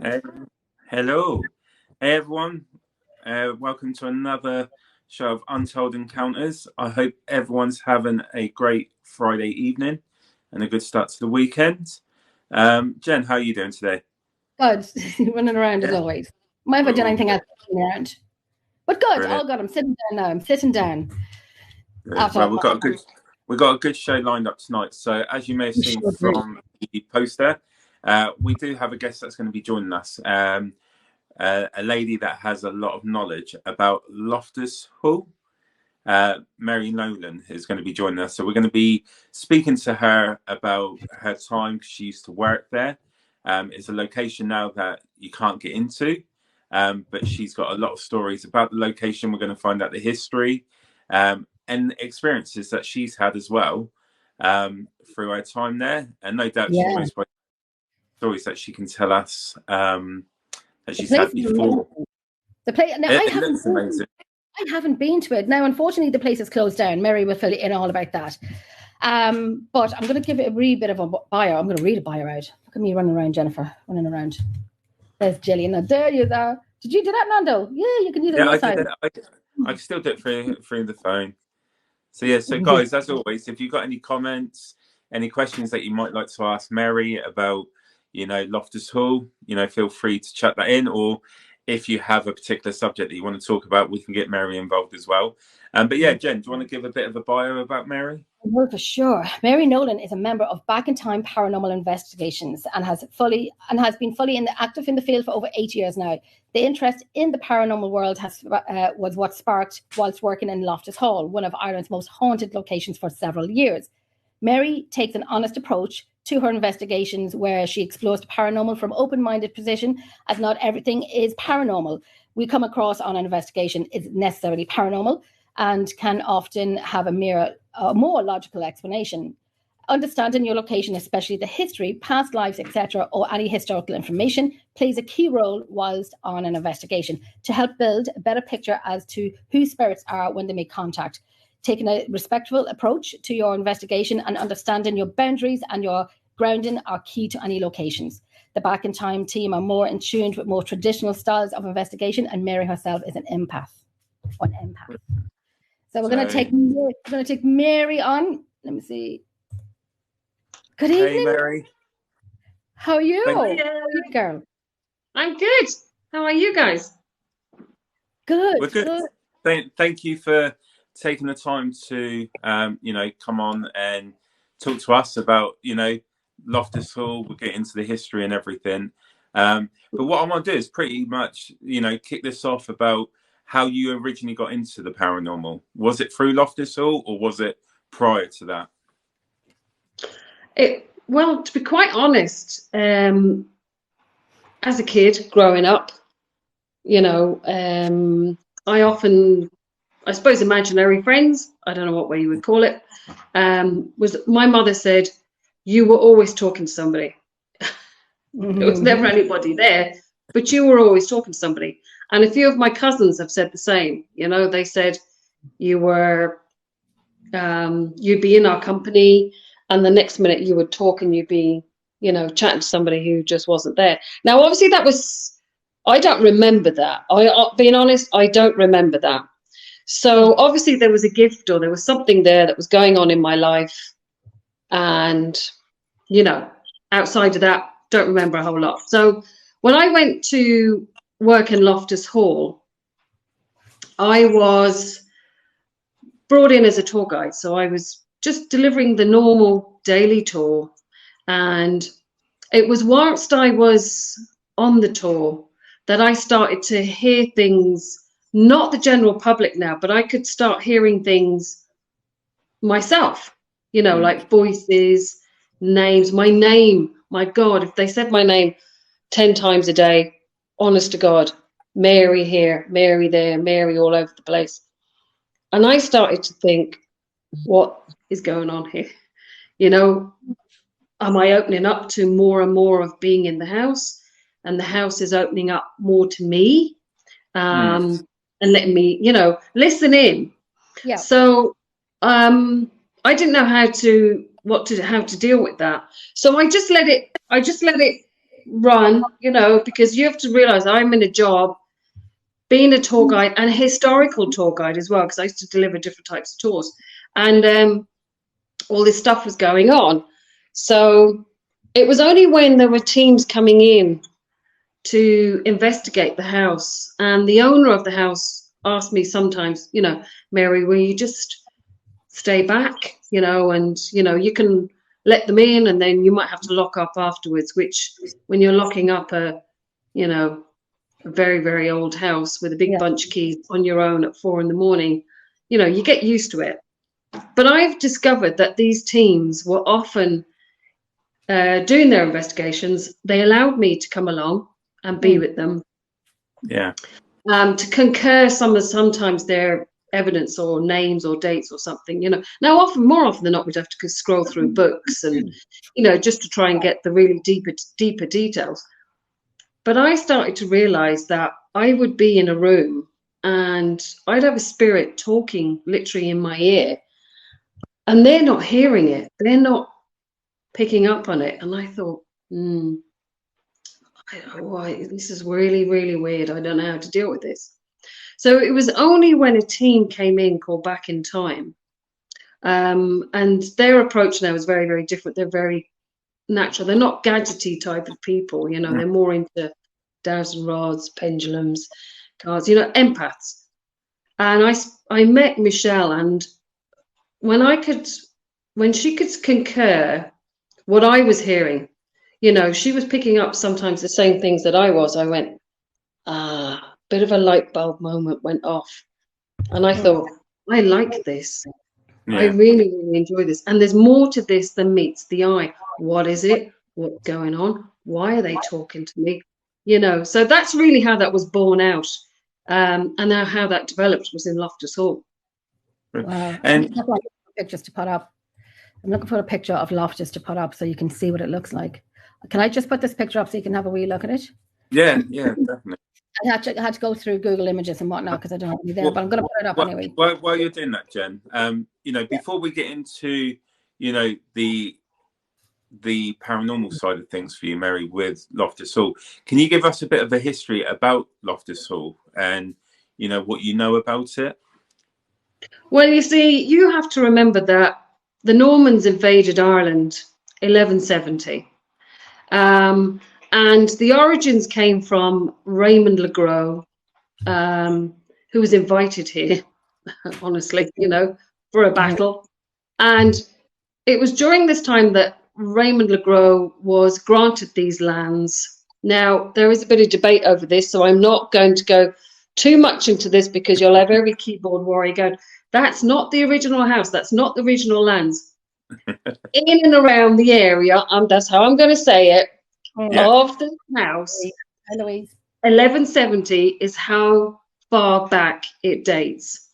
Uh, Hello. Hey everyone. Welcome to another show of Untold Encounters. I hope everyone's having a great Friday evening and a good start to the weekend. Jen, how are you doing today? Good. Running around as always. Might have done anything else running around. But good. Brilliant. All good. I'm sitting down now. I'm sitting down. Well, we've got a good show lined up tonight. So as you may have seen from the poster, we do have a guest that's going to be joining us. A lady that has a lot of knowledge about Loftus Hall. Mary Nolan is going to be joining us. So we're going to be speaking to her about her time. She used to work there. It's a location now that you can't get into, but she's got a lot of stories about the location. We're going to find out the history and experiences that she's had as well through her time there. And no doubt she's always got stories that she can tell us that she's had before. The place, now, I haven't been to it. Now, unfortunately, the place is closed down. Mary will fill in all about that. But I'm going to give it a wee bit of a bio. I'm going to read a bio out. Look at me running around, Jennifer, running around. There's Gillian. Now, there you are. Did you do that, Nando? Yeah, you can do that. I can still do it through the phone. So, yeah, so guys, as always, if you've got any comments, any questions that you might like to ask Mary about, Loftus Hall, feel free to chat that in. Or if you have a particular subject that you want to talk about, we can get Mary involved as well. But yeah, Jen, do you want to give a bit of a bio about Mary? Well, for sure. Mary Nolan is a member of Back in Time Paranormal Investigations and has been fully active in the field for over 8 years now. The interest in the paranormal world was what sparked whilst working in Loftus Hall, one of Ireland's most haunted locations, for several years. Mary takes an honest approach to her investigations, where she explores the paranormal from open-minded position, as not everything is paranormal we come across on an investigation is necessarily paranormal and can often have a more logical explanation. Understanding your location, especially the history, past lives, etc., or any historical information, plays a key role whilst on an investigation to help build a better picture as to who spirits are when they make contact. Taking a respectful approach to your investigation and understanding your boundaries and your grounding are key to any locations. The Back in Time team are more in tune with more traditional styles of investigation, and Mary herself is an empath. So we're going to take Mary on. Let me see. Good evening, hey, Mary. How are you? How are you, girl? I'm good. How are you guys? Good. We're good. Thank you for taking the time to come on and talk to us about Loftus Hall. We'll get into the history and everything, but what I want to do is pretty much kick this off about how you originally got into the paranormal. Was it through Loftus Hall or was it prior to that? Well, to be quite honest, as a kid growing up, I suppose imaginary friends, I don't know what way you would call it, was my mother said, you were always talking to somebody. There was never anybody there, but you were always talking to somebody. And a few of my cousins have said the same. They said you'd be in our company, and the next minute you would talk and you'd be, chatting to somebody who just wasn't there. Now, obviously I don't remember that. Being honest, I don't remember that. So obviously there was a gift or there was something there that was going on in my life. And, outside of that, don't remember a whole lot. So when I went to work in Loftus Hall, I was brought in as a tour guide. So I was just delivering the normal daily tour. And it was whilst I was on the tour that I started to hear things, not the general public now, but I could start hearing things myself, like voices, names, my name. My God, if they said my name 10 times a day, honest to God, Mary here, Mary there, Mary all over the place. And I started to think, what is going on here? Am I opening up to more and more of being in the house? And the house is opening up more to me and letting me, listen in. Yeah. So I didn't know how to deal with that. So I just let it run, you know, because you have to realize I'm in a job being a tour guide and a historical tour guide as well, because I used to deliver different types of tours, and all this stuff was going on. So it was only when there were teams coming in to investigate the house, and the owner of the house asked me sometimes, you know, Mary, will you just stay back, you know, and, you know, you can let them in and then you might have to lock up afterwards, which when you're locking up a, you know, a very, very old house with a big bunch of keys on your own at 4 a.m, you know, you get used to it. But I've discovered that these teams were often doing their investigations. They allowed me to come along and be with them. Yeah. To concur sometimes their evidence or names or dates or something, you know. Now, more often than not, we'd have to scroll through books and, you know, just to try and get the really deeper details. But I started to realize that I would be in a room and I'd have a spirit talking literally in my ear, and they're not hearing it. They're not picking up on it. And I thought, this is really, really weird. I don't know how to deal with this. So it was only when a team came in called Back in Time, and their approach now is very, very different. They're very natural. They're not gadgety type of people, you know. They're more into dowsing rods, pendulums, cards, you know, empaths. And I met Michelle, and when she could concur what I was hearing, you know, she was picking up sometimes the same things that I was. I went, bit of a light bulb moment went off. And I thought, I like this. I really, really enjoy this. And there's more to this than meets the eye. What is it? What's going on? Why are they talking to me? You know, so that's really how that was born out. And now how that developed was in Loftus Hall. Wow. And pictures to put up. I'm looking for a picture of Loftus to put up so you can see what it looks like. Can I just put this picture up so you can have a wee look at it? Yeah, definitely. I had to go through Google Images and whatnot because I don't have any there, but I'm going to put it up anyway. While you're doing that, Jen, you know, before we get into, you know, the paranormal side of things for you, Mary, with Loftus Hall, can you give us a bit of a history about Loftus Hall and, you know, what you know about it? Well, you see, you have to remember that the Normans invaded Ireland 1170. And the origins came from Raymond le Gros, who was invited here, honestly, you know, for a battle. And it was during this time that Raymond le Gros was granted these lands. Now, there is a bit of debate over this, so I'm not going to go too much into this because you'll have every keyboard warrior going, that's not the original house, that's not the original lands. In and around the area, that's how I'm going to say it, of the house, 1170 is how far back it dates.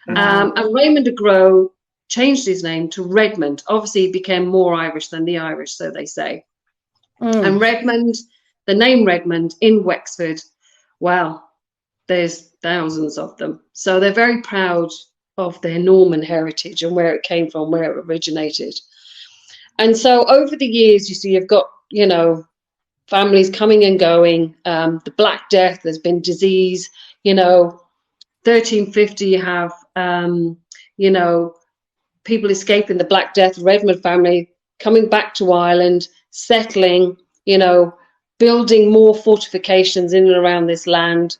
And Raymond le Gros changed his name to Redmond. Obviously, he became more Irish than the Irish, so they say. And Redmond, the name Redmond in Wexford, well, there's thousands of them. So they're very proud of their Norman heritage and where it came from, where it originated. And so over the years, you see, you've got, you know, families coming and going. The Black Death, there's been disease, you know, 1350, you have, you know, people escaping the Black Death, Redmond family coming back to Ireland, settling, you know, building more fortifications in and around this land.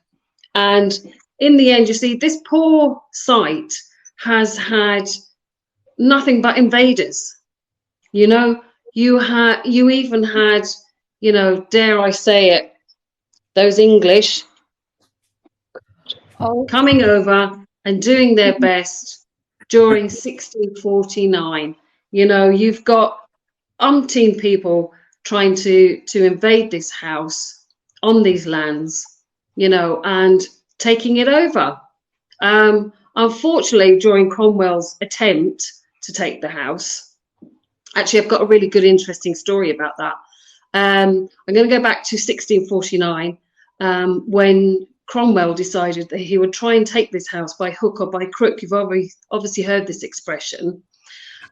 And in the end, you see, this poor site has had nothing but invaders. You know, you even had, you know, dare I say it, those English coming over and doing their best during 1649. You know, you've got umpteen people trying to invade this house on these lands, you know, and taking it over. Unfortunately, during Cromwell's attempt to take the house, actually, I've got a really good, interesting story about that. I'm going to go back to 1649, when Cromwell decided that he would try and take this house by hook or by crook. You've obviously heard this expression.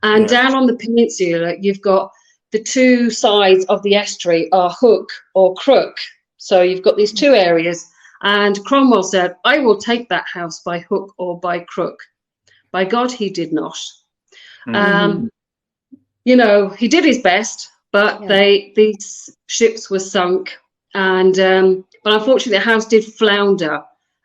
And down on the peninsula, you've got the two sides of the estuary are hook or crook. So you've got these two areas, and Cromwell said, I will take that house by hook or by crook. By God, he did not. You know, he did his best, but these ships were sunk, and but unfortunately the house did flounder,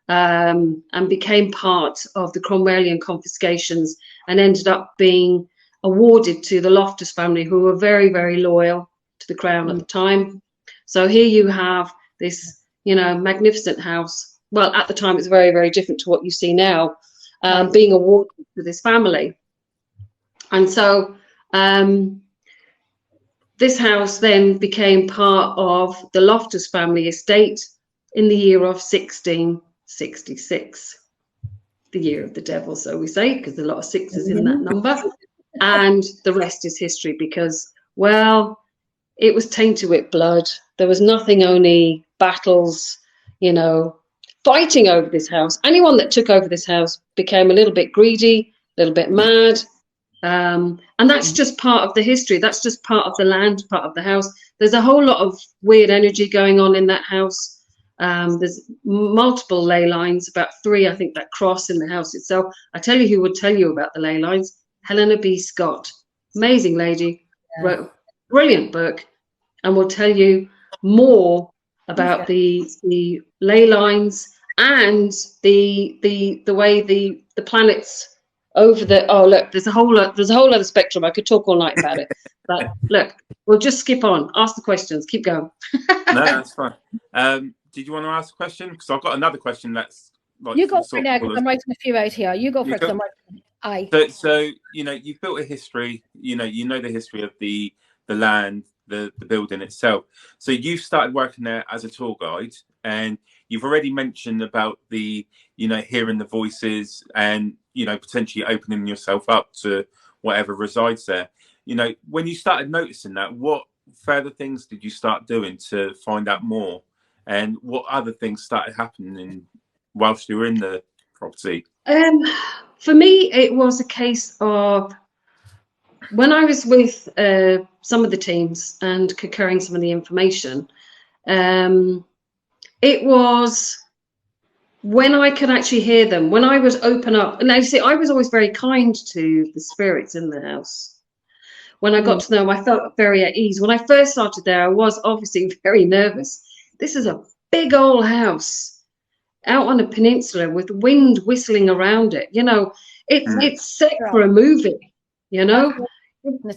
and became part of the Cromwellian confiscations, and ended up being awarded to the Loftus family, who were very, very loyal to the crown at the time. So here you have this, you know, magnificent house. Well, at the time it's very, very different to what you see now, being awarded to this family. And so this house then became part of the Loftus family estate in the year of 1666, the year of the devil, so we say, because a lot of sixes in that number. And the rest is history, because, well, it was tainted with blood. There was nothing, only battles, you know, fighting over this house. Anyone that took over this house became a little bit greedy, a little bit mad. And that's just part of the history. That's just part of the land, part of the house. There's a whole lot of weird energy going on in that house. There's multiple ley lines, about 3, I think, that cross in the house itself. I tell you who would tell you about the ley lines. Helena B. Scott, amazing lady, wrote a brilliant book, and will tell you more about the ley lines and the way the planets over the, oh look, there's a whole other spectrum. I could talk all night about it, but look, we'll just skip on. Ask the questions. Keep going. No, that's fine. Did you want to ask a question? Because I've got another question that's like, you go for it now, because I'm writing a few out here. You go for it. So you know, you've built a history. You know the history of the land, the building itself. So you've started working there as a tour guide, and you've already mentioned about the, you know, hearing the voices and, you know, potentially opening yourself up to whatever resides there. You know, when you started noticing that, what further things did you start doing to find out more, and what other things started happening whilst you were in the property? For me, it was a case of when I was with some of the teams and concurring some of the information, it was when I could actually hear them, when I was open up. And now, you see, I was always very kind to the spirits in the house. When I got to know them, I felt very at ease. When I first started there, I was obviously very nervous. This is a big old house out on a peninsula with wind whistling around it. You know, it's set for a movie, you know.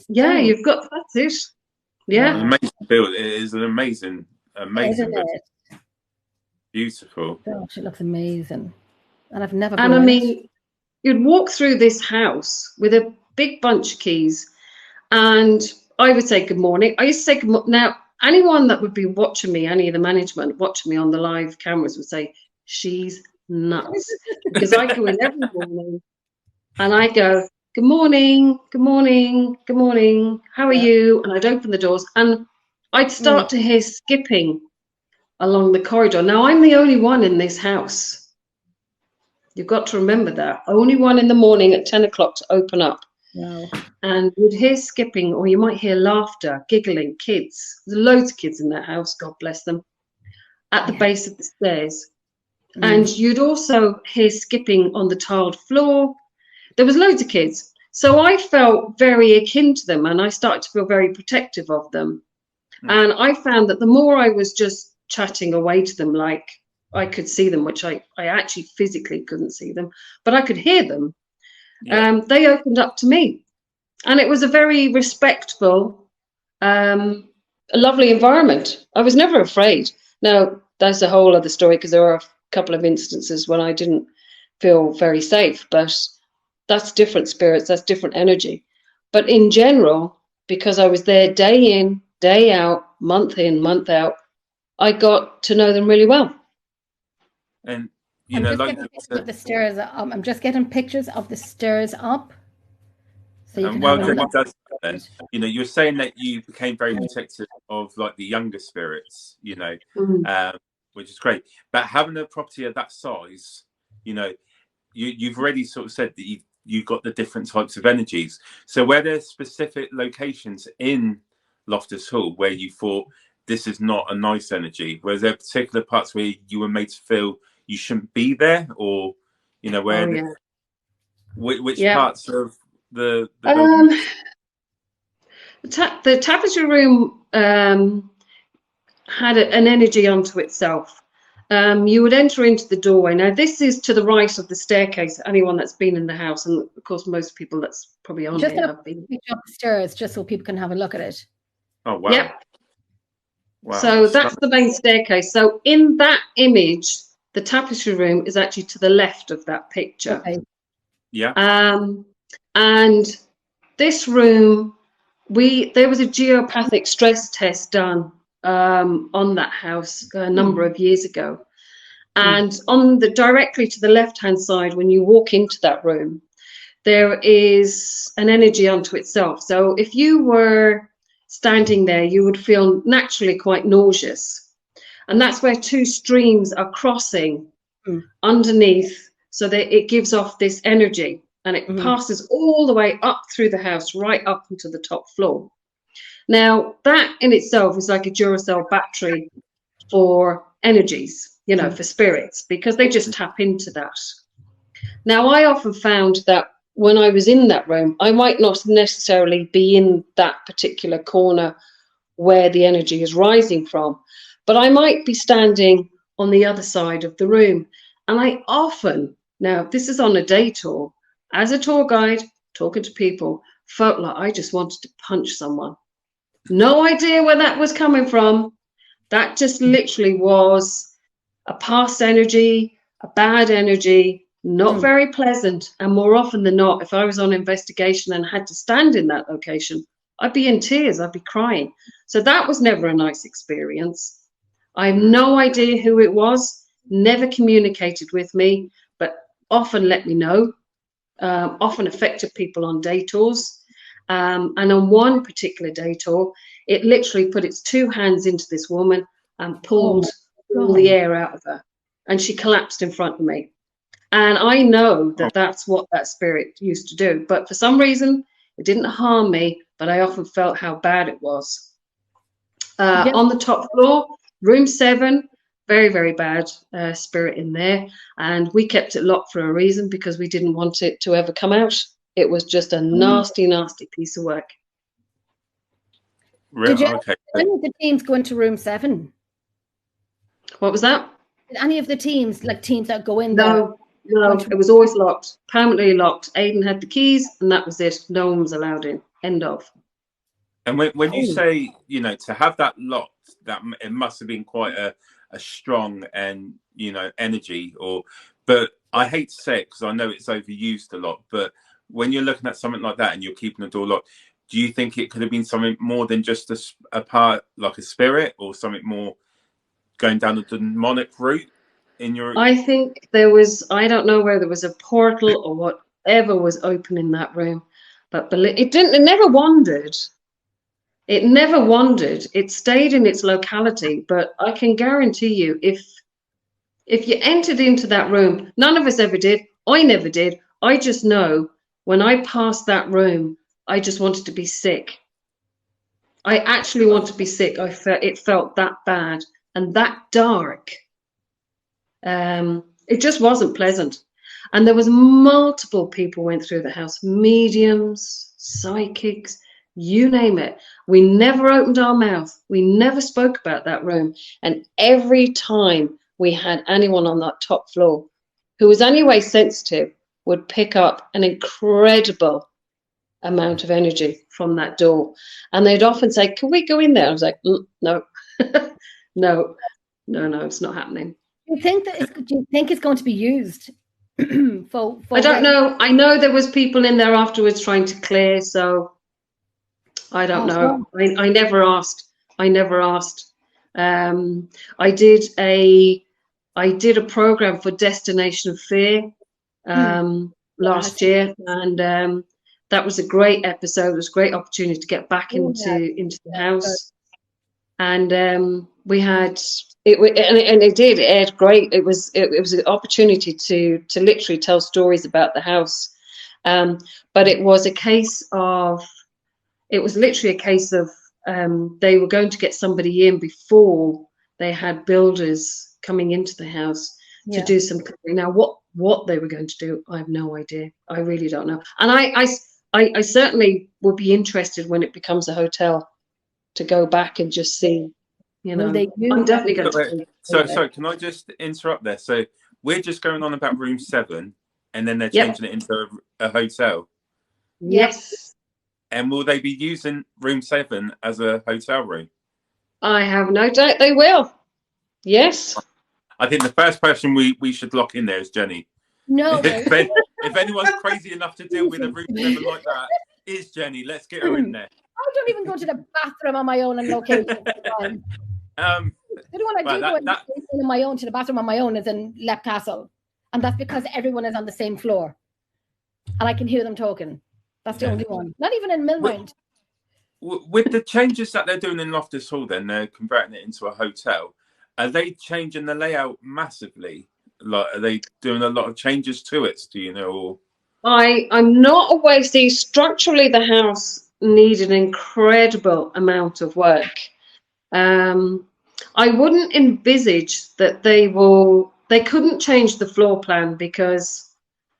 Yeah, you've got, that's it. Yeah. Amazing build. It is an amazing build. Beautiful. Gosh, it looks amazing. And I've never been. And I mean, you'd walk through this house with a big bunch of keys, and I would say good morning. I used to say good morning. Now, anyone that would be watching me, any of the management watching me on the live cameras, would say, she's nuts. Because I go in every morning and I go, good morning, good morning, good morning, how are you? And I'd open the doors and I'd start to hear skipping along the corridor. Now, I'm the only one in this house. You've got to remember that. Only one in the morning at 10 o'clock to open up. Wow. And you'd hear skipping, or you might hear laughter, giggling, kids. There's loads of kids in that house, God bless them, at the base of the stairs. And you'd also hear skipping on the tiled floor. There was loads of kids. So I felt very akin to them, and I started to feel very protective of them. And I found that the more I was just chatting away to them, like I could see them, which I actually physically couldn't see them, but I could hear them. They opened up to me. And it was a very respectful, lovely environment. I was never afraid. Now, that's a whole other story, because there are a couple of instances when I didn't feel very safe, but that's different spirits, that's different energy. But in general, because I was there day in, day out, month in, month out, I got to know them really well. And you know, like the stairs. I'm just getting pictures of the stairs up. So you can you know, you're saying that you became very protective of like the younger spirits, you know, which is great. But having a property of that size, you know, you've already sort of said that you've got the different types of energies. So were there specific locations in Loftus Hall where you thought this is not a nice energy? Was there particular parts where you were made to feel you shouldn't be there, or where which parts of the building? The tapestry room had an energy unto itself. You would enter into the doorway. Now, this is to the right of the staircase. Anyone that's been in the house, and of course, most people that's probably on here have been. Just up the stairs, just so people can have a look at it. Oh wow! Yep. Wow. So that's the main staircase. So in that image, the tapestry room is actually to the left of that picture. Okay. Yeah. And this room, there was a geopathic stress test done on that house a number of years ago, and directly to the left-hand side, when you walk into that room, there is an energy unto itself. So if you were standing there, you would feel naturally quite nauseous, and that's where two streams are crossing underneath, so that it gives off this energy, and it passes all the way up through the house, right up into the top floor. Now, that in itself is like a Duracell battery for energies, for spirits, because they just tap into that. Now, I often found that when I was in that room, I might not necessarily be in that particular corner where the energy is rising from, but I might be standing on the other side of the room. And I often, now this is on a day tour, as a tour guide, talking to people, felt like I just wanted to punch someone. No idea where that was coming from. That just literally was a past energy, a bad energy, not very pleasant. And more often than not, if I was on investigation and had to stand in that location, I'd be in tears, I'd be crying. So that was never a nice experience. I have no idea who it was, never communicated with me, but often let me know, often affected people on day tours. And on one particular day tour, it literally put its two hands into this woman and pulled all the air out of her. And she collapsed in front of me. And I know that that's what that spirit used to do. But for some reason, it didn't harm me, but I often felt how bad it was. On the top floor, room 7, very, very bad spirit in there. And we kept it locked for a reason, because we didn't want it to ever come out. It was just a nasty, nasty piece of work. Did any of the teams go into room 7? What was that? Did any of the teams, like teams that go in there? No, it was always locked, permanently locked. Aidan had the keys, and that was it. No one was allowed in. End of. And when you say, to have that locked, that it must have been quite a strong and energy. But I hate to say it because I know it's overused a lot. But when you're looking at something like that and you're keeping the door locked, do you think it could have been something more than just a part, like a spirit, or something more going down the demonic route? I think there was, I don't know where there was a portal or whatever was open in that room, but it never wandered. It never wandered. It stayed in its locality. But I can guarantee you, if you entered into that room, none of us ever did. I never did. I just know when I passed that room, I just wanted to be sick. I actually wanted to be sick. It felt that bad and that dark. It just wasn't pleasant. And there was multiple people went through the house, mediums, psychics, you name it. We never opened our mouth. We never spoke about that room. And every time we had anyone on that top floor who was anyway sensitive would pick up an incredible amount of energy from that door. And they'd often say, "Can we go in there?" I was like, no, no, it's not happening. Do you think it's going to be used? for I don't know. I know there was people in there afterwards trying to clear, so I don't know. I never asked. I did a program for Destination Fear last year, and that was a great episode. It was a great opportunity to get back into the house, and we had. It aired great. It was an opportunity to literally tell stories about the house, but it was literally a case of they were going to get somebody in before they had builders coming into the house to do some clearing. Now, what they were going to do, I have no idea. I really don't know. And I certainly would be interested when it becomes a hotel to go back and just see, you know. I'm definitely going to. So can I just interrupt there? So we're just going on about room 7, and then they're changing it into a hotel. Yes. And will they be using room 7 as a hotel room? I have no doubt they will. Yes. I think the first person we should lock in there is Jenny. No. If anyone's crazy enough to deal with a room 7 like that, it's Jenny. Let's get her in there. I don't even go to the bathroom on my own on location. The one I do go on my own to the bathroom on my own is in Lep Castle, and that's because everyone is on the same floor, and I can hear them talking. That's the only one. Not even in Millmount. With the changes that they're doing in Loftus Hall, then they're converting it into a hotel. Are they changing the layout massively? Like, are they doing a lot of changes to it? Do you know? Or... I'm not aware. See, structurally, the house needed an incredible amount of work. I wouldn't envisage that they couldn't change the floor plan because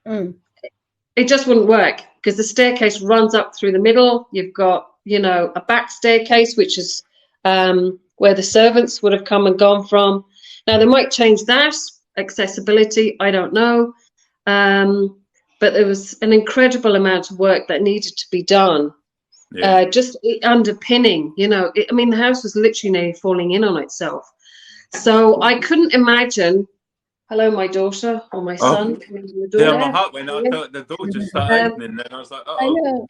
it just wouldn't work, because the staircase runs up through the middle. You've got, you know, a back staircase, which is where the servants would have come and gone from. Now, they might change that accessibility. I don't know. But there was an incredible amount of work that needed to be done. Just underpinning, you know, I mean, the house was literally nearly falling in on itself. So I couldn't imagine. Hello, my daughter or my son. Yeah, my heart went. I thought the door just started opening, and I was like, oh.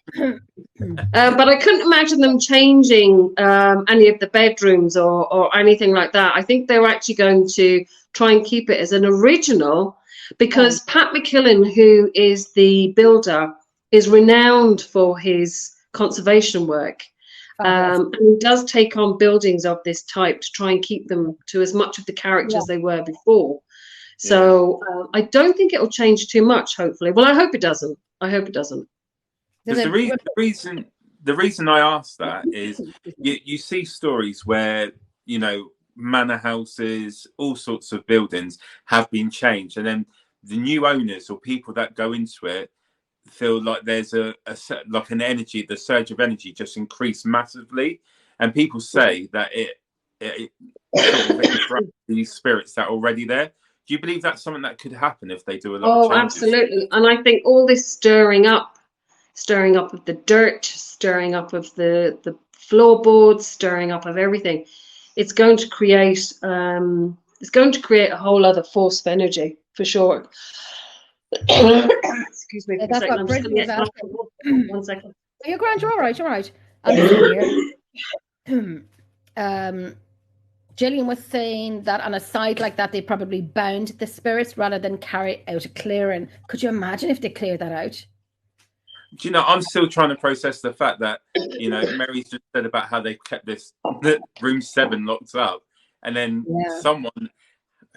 But I couldn't imagine them changing any of the bedrooms or anything like that. I think they were actually going to try and keep it as an original, because Pat McKillen, who is the builder, is renowned for his conservation work. And he does take on buildings of this type to try and keep them to as much of the characters they were before. So I don't think it'll change too much, hopefully. Well, I hope it doesn't. The reason I ask that is you see stories where, you know, manor houses, all sorts of buildings have been changed, and then the new owners or people that go into it feel like there's like an energy, the surge of energy just increased massively, and people say that it sort of interrupts these spirits that are already there. Do you believe that's something that could happen if they do a lot of changes? Absolutely. And I think all this stirring up of the dirt, stirring up of the floorboards, stirring up of everything, it's going to create a whole other force of energy for sure. Excuse me. That's what Bridget was asking. 1 second. You're grand. You're all right. You're all right. I'm just here. Gillian was saying that on a site like that, they probably bound the spirits rather than carry out a clearing. Could you imagine if they cleared that out? Do you know, I'm still trying to process the fact that, you know, Mary's just said about how they kept this room 7 locked up, and then someone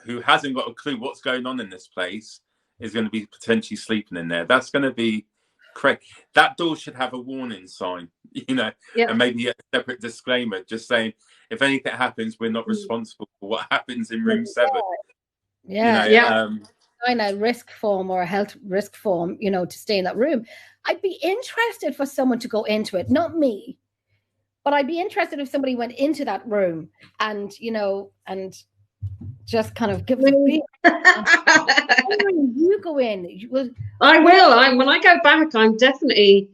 who hasn't got a clue what's going on in this place is going to be potentially sleeping in there. That's going to be correct. That door should have a warning sign, you know, and maybe a separate disclaimer just saying, if anything happens, we're not responsible for what happens in room 7. Sign a risk form or a health risk form, you know, to stay in that room. I'd be interested for someone to go into it, not me, but I'd be interested if somebody went into that room and, you know, and just kind of give me. You go in. I will. When I go back, I'm definitely.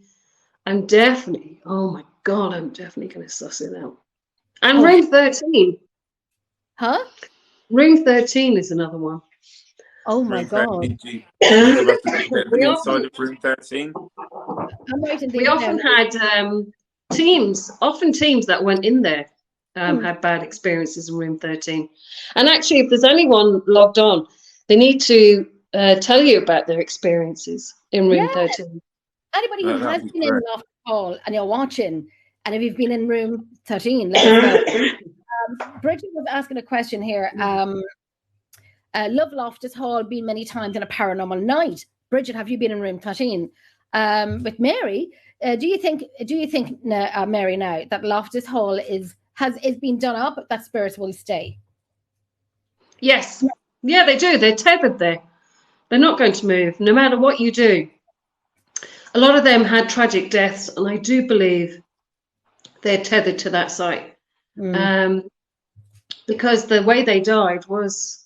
Oh my God, I'm definitely going to suss it out. And room 13. Huh? Room 13 is another one. Oh my God. We inside of room 13. We often had teams that went in there had bad experiences in room 13. And actually, if there's anyone logged on, they need to tell you about their experiences in room 13. Anybody who has been in Loftus Hall and you're watching, and if you've been in room 13, let us know. Bridget was asking a question here. Love Loftus Hall, been many times in a paranormal night. Bridget, have you been in room 13? with Mary. Do you think, Mary, now that Loftus Hall is been done up, that spirits will stay? Yes. Yeah, they do. They're tethered there. They're not going to move, no matter what you do. A lot of them had tragic deaths, and I do believe they're tethered to that site. Because the way they died was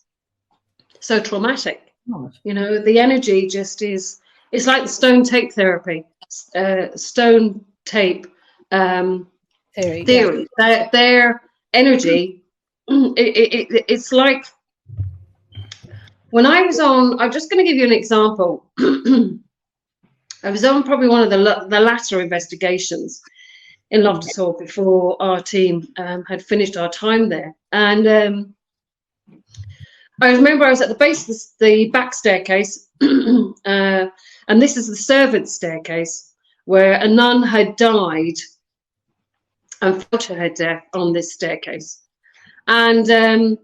so traumatic. You know, the energy just is, it's like the stone tape therapy, stone tape theory. Yeah. Their energy, it's like, when I was on, I'm just going to give you an example. I was on probably one of the latter investigations in Loftus Hall before our team had finished our time there. And I remember I was at the base of the back staircase, and this is the servants' staircase, where a nun had died and fell to her death on this staircase. And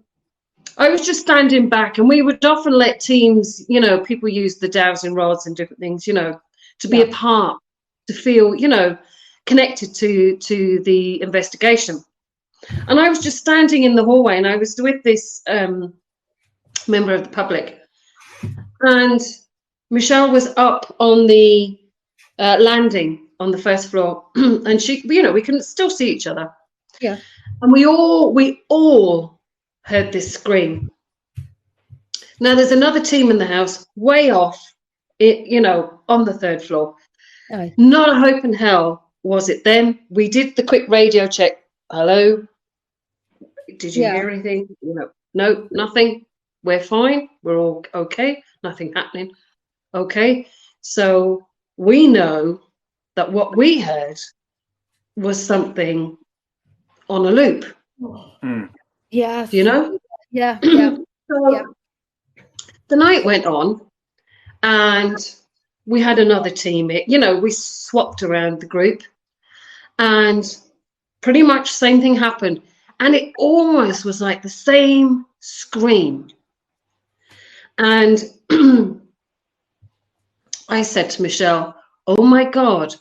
I was just standing back, and we would often let teams, you know, people use the dowsing rods and different things, you know, to be a part, to feel, you know, connected to the investigation. And I was just standing in the hallway, and I was with this member of the public, and Michelle was up on the landing on the first floor, and she, you know, we can still see each other. Yeah. And we all heard this scream. Now there's another team in the house way off, you know, on the third floor. Oh. Not a hope in hell was it them. We did the quick radio check. Hello, did you hear anything? You know, no, nothing. We're fine. We're all okay. Nothing happening. Okay. So we know that what we heard was something on a loop. Yeah. You know? Yeah. So the night went on, and we had another team. You know, we swapped around the group, and pretty much same thing happened. And it almost was like the same scream. And I said to Michelle, oh my God,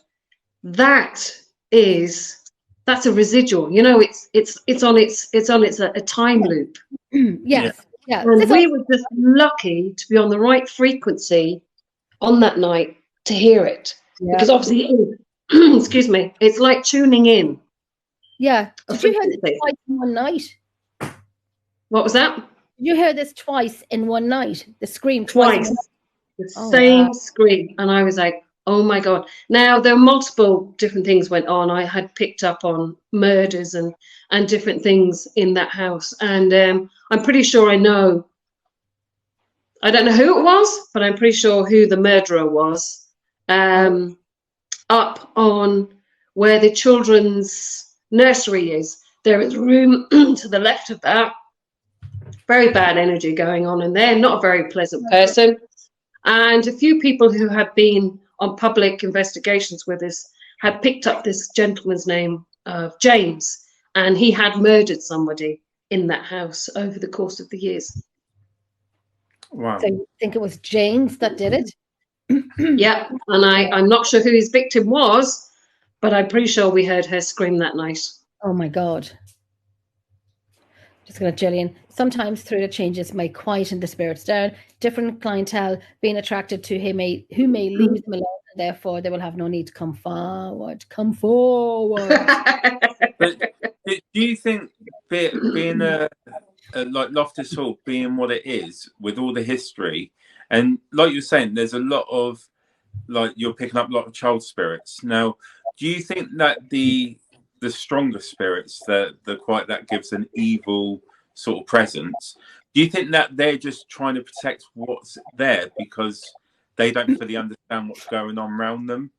that's a residual. You know, it's on a time loop. Yes. Yeah. And we were just lucky to be on the right frequency on that night to hear it. Yeah. Because obviously, excuse me, it's like tuning in. Yeah. Did you hear this twice in one night? What was that? Did you hear this twice in one night? The scream twice. The same scream. And I was like, oh my God. Now, there are multiple different things went on. I had picked up on murders and different things in that house. And I'm pretty sure I don't know who it was, but I'm pretty sure who the murderer was. Up on where the children's nursery is, there is a room to the left of that. Very bad energy going on in there. Not a very pleasant person. And a few people who had been on public investigations with us had picked up this gentleman's name of James, and he had murdered somebody in that house over the course of the years. Wow. So you think it was James that did it? Yeah, and I'm not sure who his victim was, but I'm pretty sure we heard her scream that night. Oh my God. Just going to Gillian. Sometimes through the changes may quieten the spirits down. Different clientele being attracted to who may leave them alone, and therefore they will have no need to come forward. But do you think being like Loftus Hall being what it is with all the history, and like you're saying, there's a lot of, like, you're picking up a lot of child spirits. Now, do you think that the stronger spirits, that gives an evil sort of presence, do you think that they're just trying to protect what's there because they don't fully understand what's going on around them,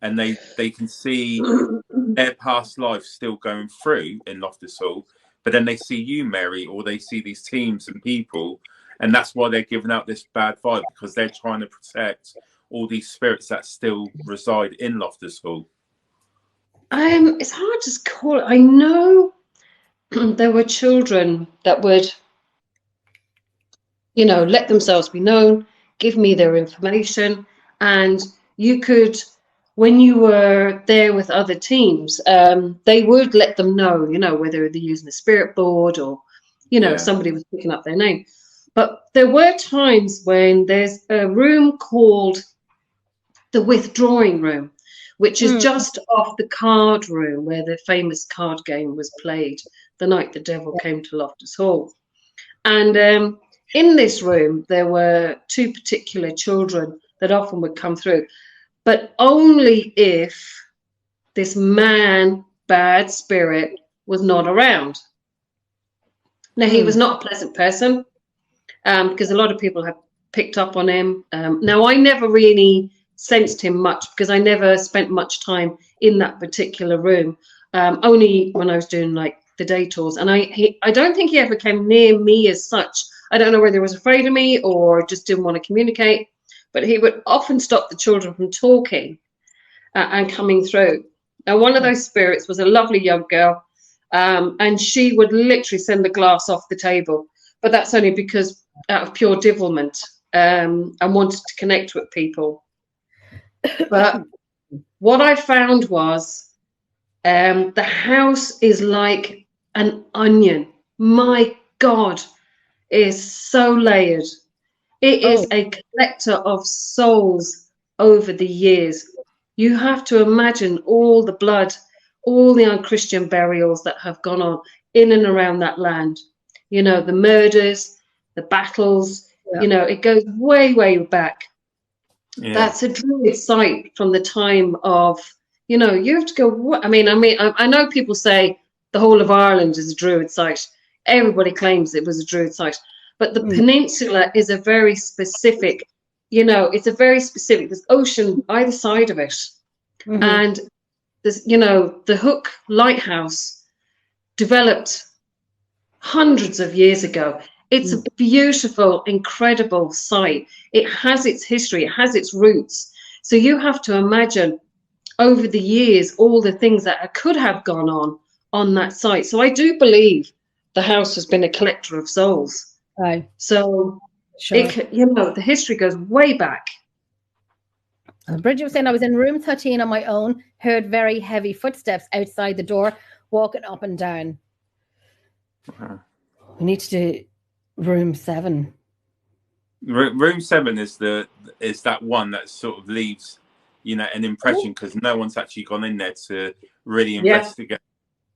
and they can see their past life still going through in Loftus Hall, but then they see you, Mary, or they see these teams and people, and that's why they're giving out this bad vibe, because they're trying to protect all these spirits that still reside in Loftus Hall? It's hard to call it. I know there were children that would, let themselves be known, give me their information, and you could, when you were there with other teams, they would let them know, whether they're using a spirit board or, somebody was picking up their name. But there were times when there's a room called the withdrawing room, which is just off the card room where the famous card game was played the night the devil came to Loftus Hall. And in this room, there were two particular children that often would come through, but only if this bad spirit, was not around. Now, he was not a pleasant person, because a lot of people have picked up on him. Now, I never really sensed him much because I never spent much time in that particular room, only when I was doing like the day tours. And I don't think he ever came near me as such. I don't know whether he was afraid of me or just didn't want to communicate, but he would often stop the children from talking and coming through. And one of those spirits was a lovely young girl, and she would literally send the glass off the table. But that's only because out of pure devilment, and wanted to connect with people. But what I found was the house is like an onion. My God, it is so layered. It is a collector of souls over the years. You have to imagine all the blood, all the unchristian burials that have gone on in and around that land. The murders, the battles, it goes way, way back. Yeah. That's a druid site from the time of, you have to go, I know people say the whole of Ireland is a druid site. Everybody claims it was a druid site. But the peninsula is a very specific, it's a very specific, there's ocean either side of it. And there's, the Hook Lighthouse developed hundreds of years ago. It's a beautiful, incredible site. It has its history, it has its roots. So you have to imagine over the years all the things that could have gone on that site. So I do believe the house has been a collector of souls. Right. So, the history goes way back. Bridget was saying, I was in room 13 on my own, heard very heavy footsteps outside the door, walking up and down. We need to do room 7. Room 7 is that one that sort of leaves, an impression because no one's actually gone in there to really investigate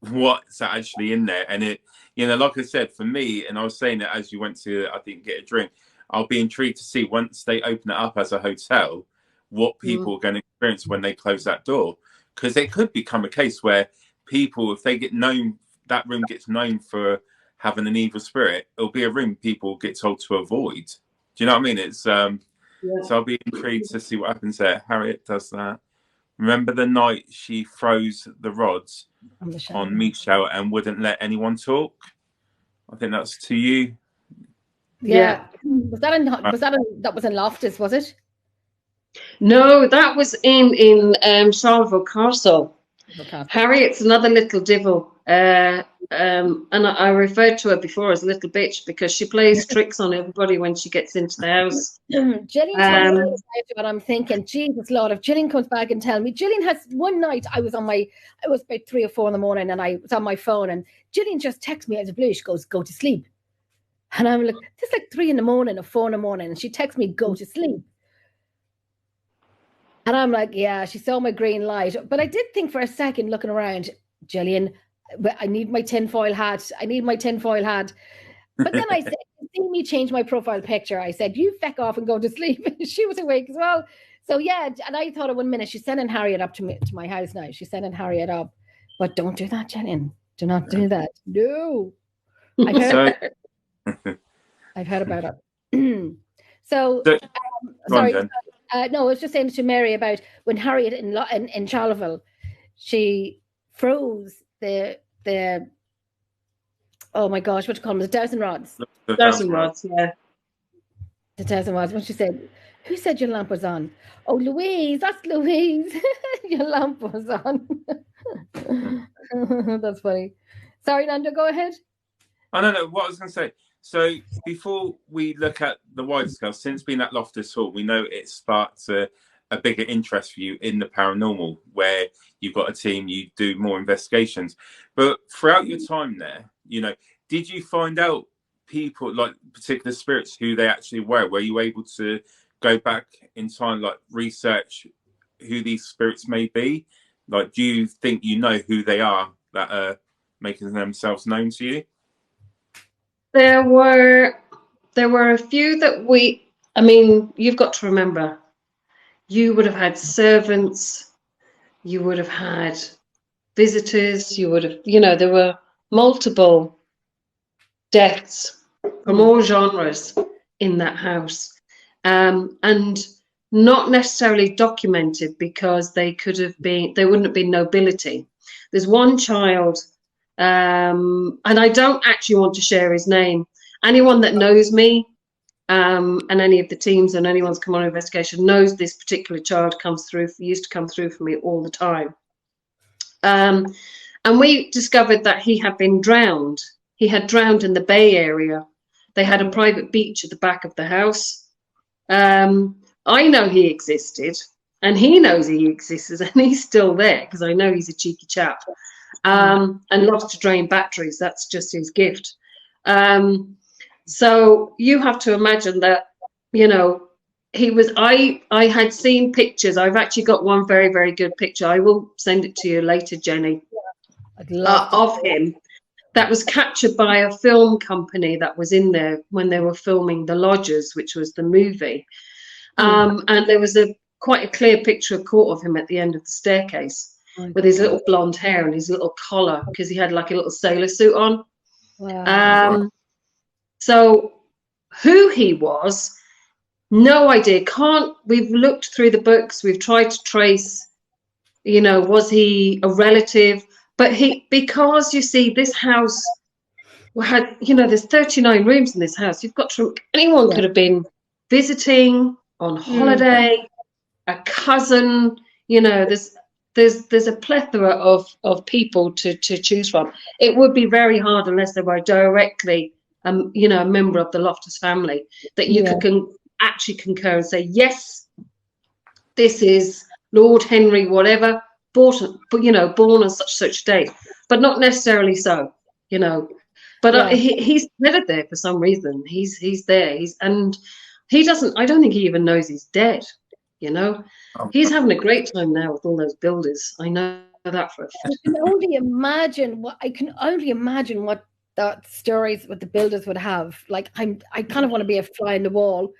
what's actually in there. And it, like I said, for me, and I was saying that as you went to, I think, get a drink, I'll be intrigued to see once they open it up as a hotel, what people are going to experience when they close that door. Because it could become a case where people, if they get known, that room gets known for having an evil spirit, it'll be a room people get told to avoid. Do you know what I mean? It's so I'll be intrigued to see what happens there. Harriet does that. Remember the night she froze the rods on Michelle and wouldn't let anyone talk? I think that's to you. Yeah. That was in Loftus, was it? No, that was in Sullivan Castle. Harriet's another little devil. And I referred to her before as a little bitch because she plays tricks on everybody when she gets into the house. Gillian, what I'm thinking, Jesus Lord, if Gillian comes back and tell me, Gillian has one night it was about 3 or 4 in the morning and I was on my phone and Gillian just texts me out of the blue. She goes, go to sleep. And I'm like, it's like 3 in the morning or 4 in the morning. And she texts me, go to sleep. And I'm like, yeah, she saw my green light. But I did think for a second, looking around, Gillian, I need my tinfoil hat. But then I said, see me change my profile picture. I said, you feck off and go to sleep. She was awake as well. So yeah, and I thought at 1 minute, she's sending Harriet up to my house now. She's sending Harriet up. But don't do that, Gillian. Do not do that. No. I've heard about it. Sorry. No, I was just saying to Mary about when Harriet in Charleville, she froze the oh my gosh, what do you call them? The dowsing rods. The dowsing rods, yeah. The dowsing rods. When she said, who said your lamp was on? Oh, Louise, that's Louise. Your lamp was on. That's funny. Sorry, Nando, go ahead. I don't know what I was going to say. So before we look at the wider scale, since being at Loftus Hall, we know it sparked a a bigger interest for you in the paranormal, where you've got a team, you do more investigations. But throughout your time there, you know, did you find out people, like particular spirits, who they actually were? Were you able to go back in time, like research who these spirits may be? Like, do you think you know who they are that are making themselves known to you? There were a few that I mean, you've got to remember, you would have had servants, you would have had visitors, you would have, you know, there were multiple deaths from all genres in that house, and not necessarily documented, because they wouldn't have been nobility. There's one child, and I don't actually want to share his name. Anyone that knows me, and any of the teams and anyone's come on investigation knows this particular child used to come through for me all the time. And we discovered that he had been drowned. He had drowned in the Bay Area. They had a private beach at the back of the house. I know he existed, and he knows he exists, and he's still there, because I know he's a cheeky chap, and loves to drain batteries. That's just his gift. So you have to imagine that, you know, I had seen pictures. I've actually got one very, very good picture. I will send it to you later, Jenny, of him. That was captured by a film company that was in there when they were filming The Lodgers, which was the movie. And there was quite a clear picture caught of him at the end of the staircase, with his little blonde hair and his little collar, because he had like a little sailor suit on. Wow. So who he was, no idea. We've looked through the books, we've tried to trace, you know, was he a relative? But because you see, this house had, you know, there's 39 rooms in this house. You've got to, anyone could have been visiting, on holiday, a cousin, you know, there's a plethora of people to choose from. It would be very hard unless they were directly, you know, a member of the Loftus family, that you could actually concur and say, yes, this is Lord Henry, whatever, born on such date, but not necessarily so, you know. But he's headed there for some reason. He's there. I don't think he even knows he's dead, you know. He's having a great time now with all those builders. I know that for a fact. I can only imagine what the stories what the builders would have. Like, I kind of want to be a fly in the wall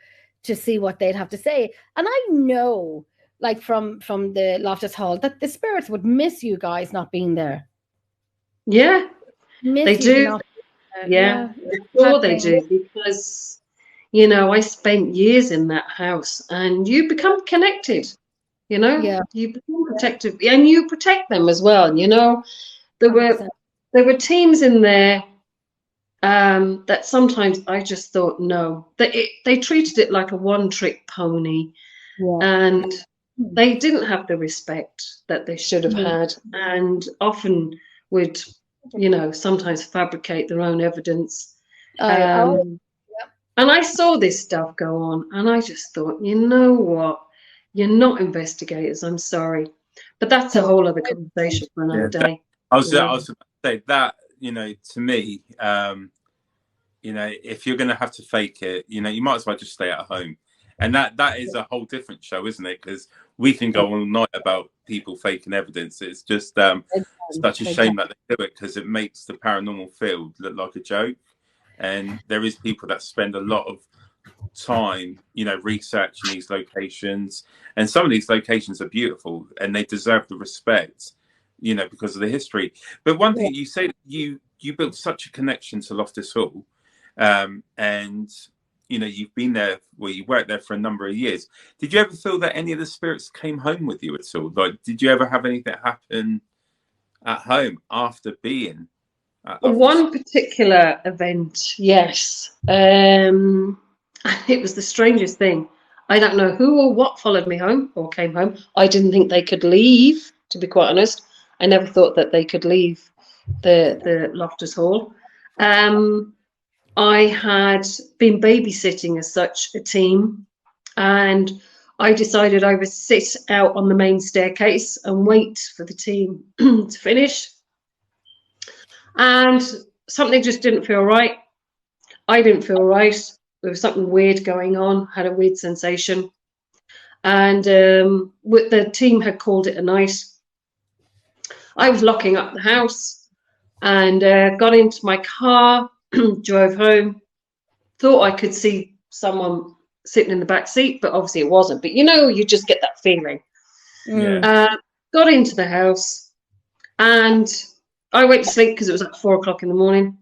to see what they'd have to say. And I know, like from the Loftus Hall, that the spirits would miss you guys not being there. Yeah, they do. Yeah, sure they do, because, you know, I spent years in that house, and you become connected, you know. You become protective, and you protect them as well. You know, there were teams in there that sometimes I just thought, no, they treated it like a one-trick pony, and they didn't have the respect that they should have had, and often would, you know, sometimes fabricate their own evidence. And I saw this stuff go on, and I just thought, you know what? You're not investigators. I'm sorry, but that's a whole other conversation for another day. I was about to say that, you know, to me, you know, if you're going to have to fake it, you know, you might as well just stay at home. And that is a whole different show, isn't it? Because we can go all night about people faking evidence. It's just such a shame that they do it, because it makes the paranormal field look like a joke. And there is people that spend a lot of time, you know, researching these locations. And some of these locations are beautiful, and they deserve the respect, you know, because of the history. But one thing you say, you built such a connection to Loftus Hall, and you know, you've been there, you worked there for a number of years. Did you ever feel that any of the spirits came home with you at all? Like, did you ever have anything happen at home after being at Loftus? One particular event, yes. It was the strangest thing. I don't know who or what followed me home or came home. I didn't think they could leave, to be quite honest. I never thought that they could leave the Loftus Hall. I had been babysitting as such a team, and I decided I would sit out on the main staircase and wait for the team to finish. And something just didn't feel right. I didn't feel right. There was something weird going on, had a weird sensation. And the team had called it a night. I was locking up the house and got into my car, drove home, thought I could see someone sitting in the back seat, but obviously it wasn't. But you know, you just get that feeling. Yeah. Got into the house and I went to sleep because it was like 4 o'clock in the morning.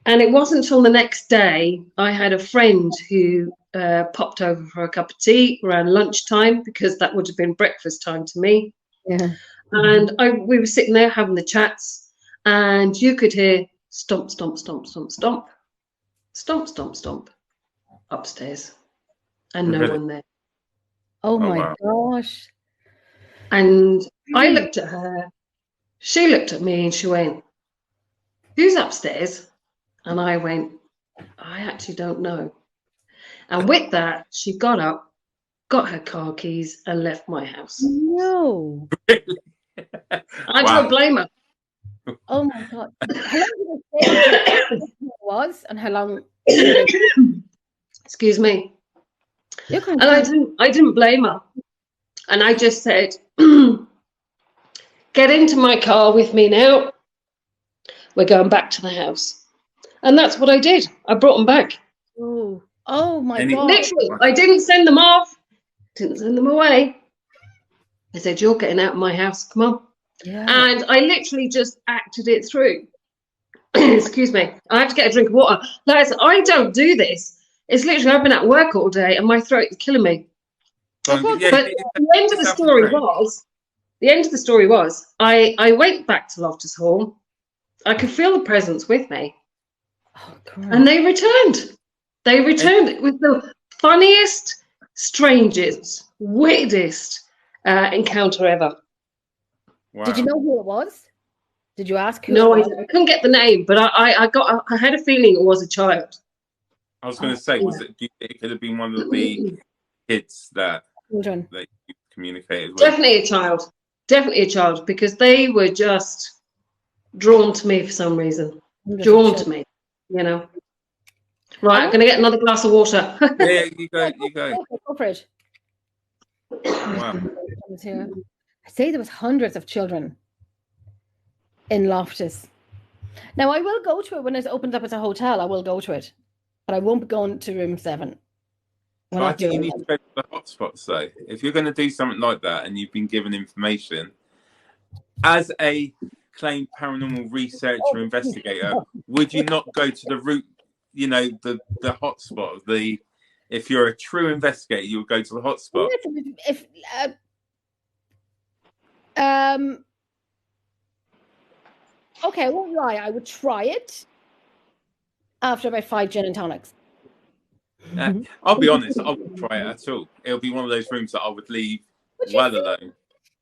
And it wasn't until the next day I had a friend who popped over for a cup of tea around lunchtime, because that would have been breakfast time to me. Yeah. And we were sitting there having the chats, and you could hear stomp, stomp, stomp, stomp, stomp, stomp, stomp, stomp upstairs, and no one there. Oh my gosh. And I looked at her, she looked at me, and she went, "Who's upstairs?" And I went, "I actually don't know." And with that, she got up, got her car keys, and left my house. No. I don't blame her. Oh my God. How long did it was, and how long? Excuse me. And I didn't blame her. And I just said, "Get into my car with me now. We're going back to the house." And that's what I did. I brought them back. Oh my God. Literally, I didn't send them off. Didn't send them away. I said, "You're getting out of my house. Come on." Yeah. And I literally just acted it through. Excuse me. I have to get a drink of water. Lads, I don't do this. It's literally, I've been at work all day and my throat is killing me. But the end of the story was, I went back to Loftus Hall. I could feel the presence with me. Oh, God. And they returned. They returned. It was the funniest, strangest, weirdest encounter ever. Wow. Did you know who it was? Did you ask who? No, I couldn't get the name, but I had a feeling it was a child. I was going to say, it could have been one of the kids that you communicated with? Definitely a child, because they were just drawn to me for some reason. 100%. Drawn to me, you know. Right, I'm going to get another glass of water. Yeah, you go. Go for it. Wow. I say there was hundreds of children in Loftus. Now, I will go to it when it's opened up as a hotel. I will go to it, but I won't be going to room 7. But I think you need to go to the hotspots, though. If you're going to do something like that and you've been given information, as a claimed paranormal researcher investigator, would you not go to the route, you know, the hotspot of the? If you're a true investigator, you would go to the hotspot. Okay, I won't lie. I would try it after about 5 gin and tonics. I'll be honest, I wouldn't try it at all. It'll be one of those rooms that I would leave well alone.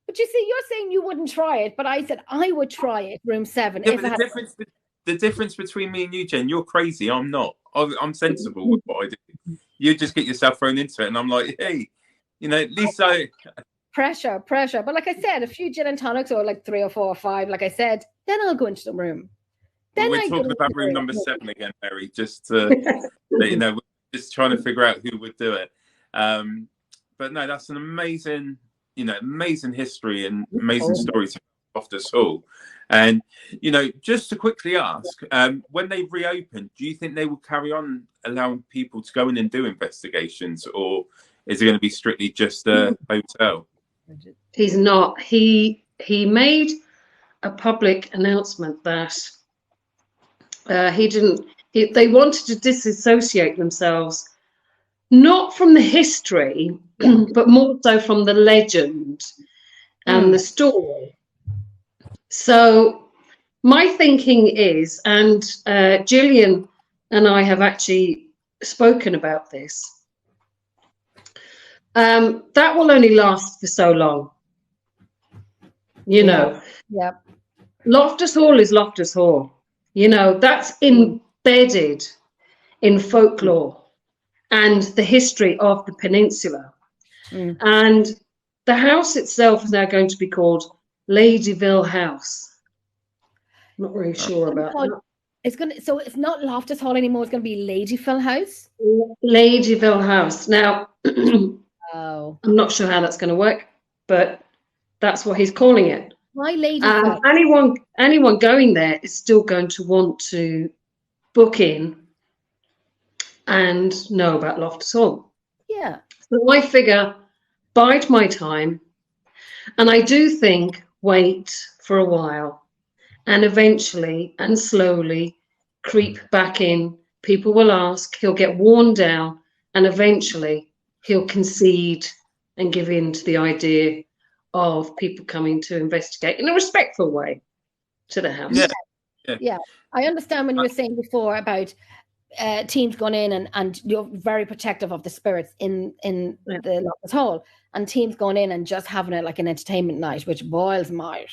But you see, you're saying you wouldn't try it, but I said I would try it, room 7. Yeah, but the difference between me and you, Jen, you're crazy. I'm not. I'm sensible with what I do. You just get yourself thrown into it, and I'm like, hey, you know, at least I... Pressure. But like I said, a few gin and tonics, or like 3 or 4 or 5, like I said, then I'll go into the room. Then we're talking about room number 7 again, Mary, just to, you know, we're just trying to figure out who would do it. But no, that's an amazing, you know, amazing history and amazing stories of Loftus Hall. And, you know, just to quickly ask, when they reopen, do you think they will carry on allowing people to go in and do investigations, or is it going to be strictly just a hotel? He's not. He made a public announcement that they wanted to disassociate themselves, not from the history, but more so from the legend and the story. So my thinking is, and Gillian and I have actually spoken about this, that will only last for so long. You know. Yeah. Loftus Hall is Loftus Hall. You know, that's embedded in folklore and the history of the peninsula. And the house itself is now going to be called Ladyville House. Not really sure about that. So it's not Loftus Hall anymore. It's going to be Ladyville House. Ladyville House. Now, oh, I'm not sure how that's going to work, but that's what he's calling it. Why Ladyville? Anyone going there is still going to want to book in and know about Loftus Hall. Yeah. So I figure, bide my time, and I do think wait for a while, and eventually and slowly creep back in. People will ask, he'll get worn down, and eventually he'll concede and give in to the idea of people coming to investigate in a respectful way to the house. Yeah. I understand when you were saying before about teams going in and you're very protective of the spirits in the Loftus Hall, and teams going in and just having it like an entertainment night, which boils my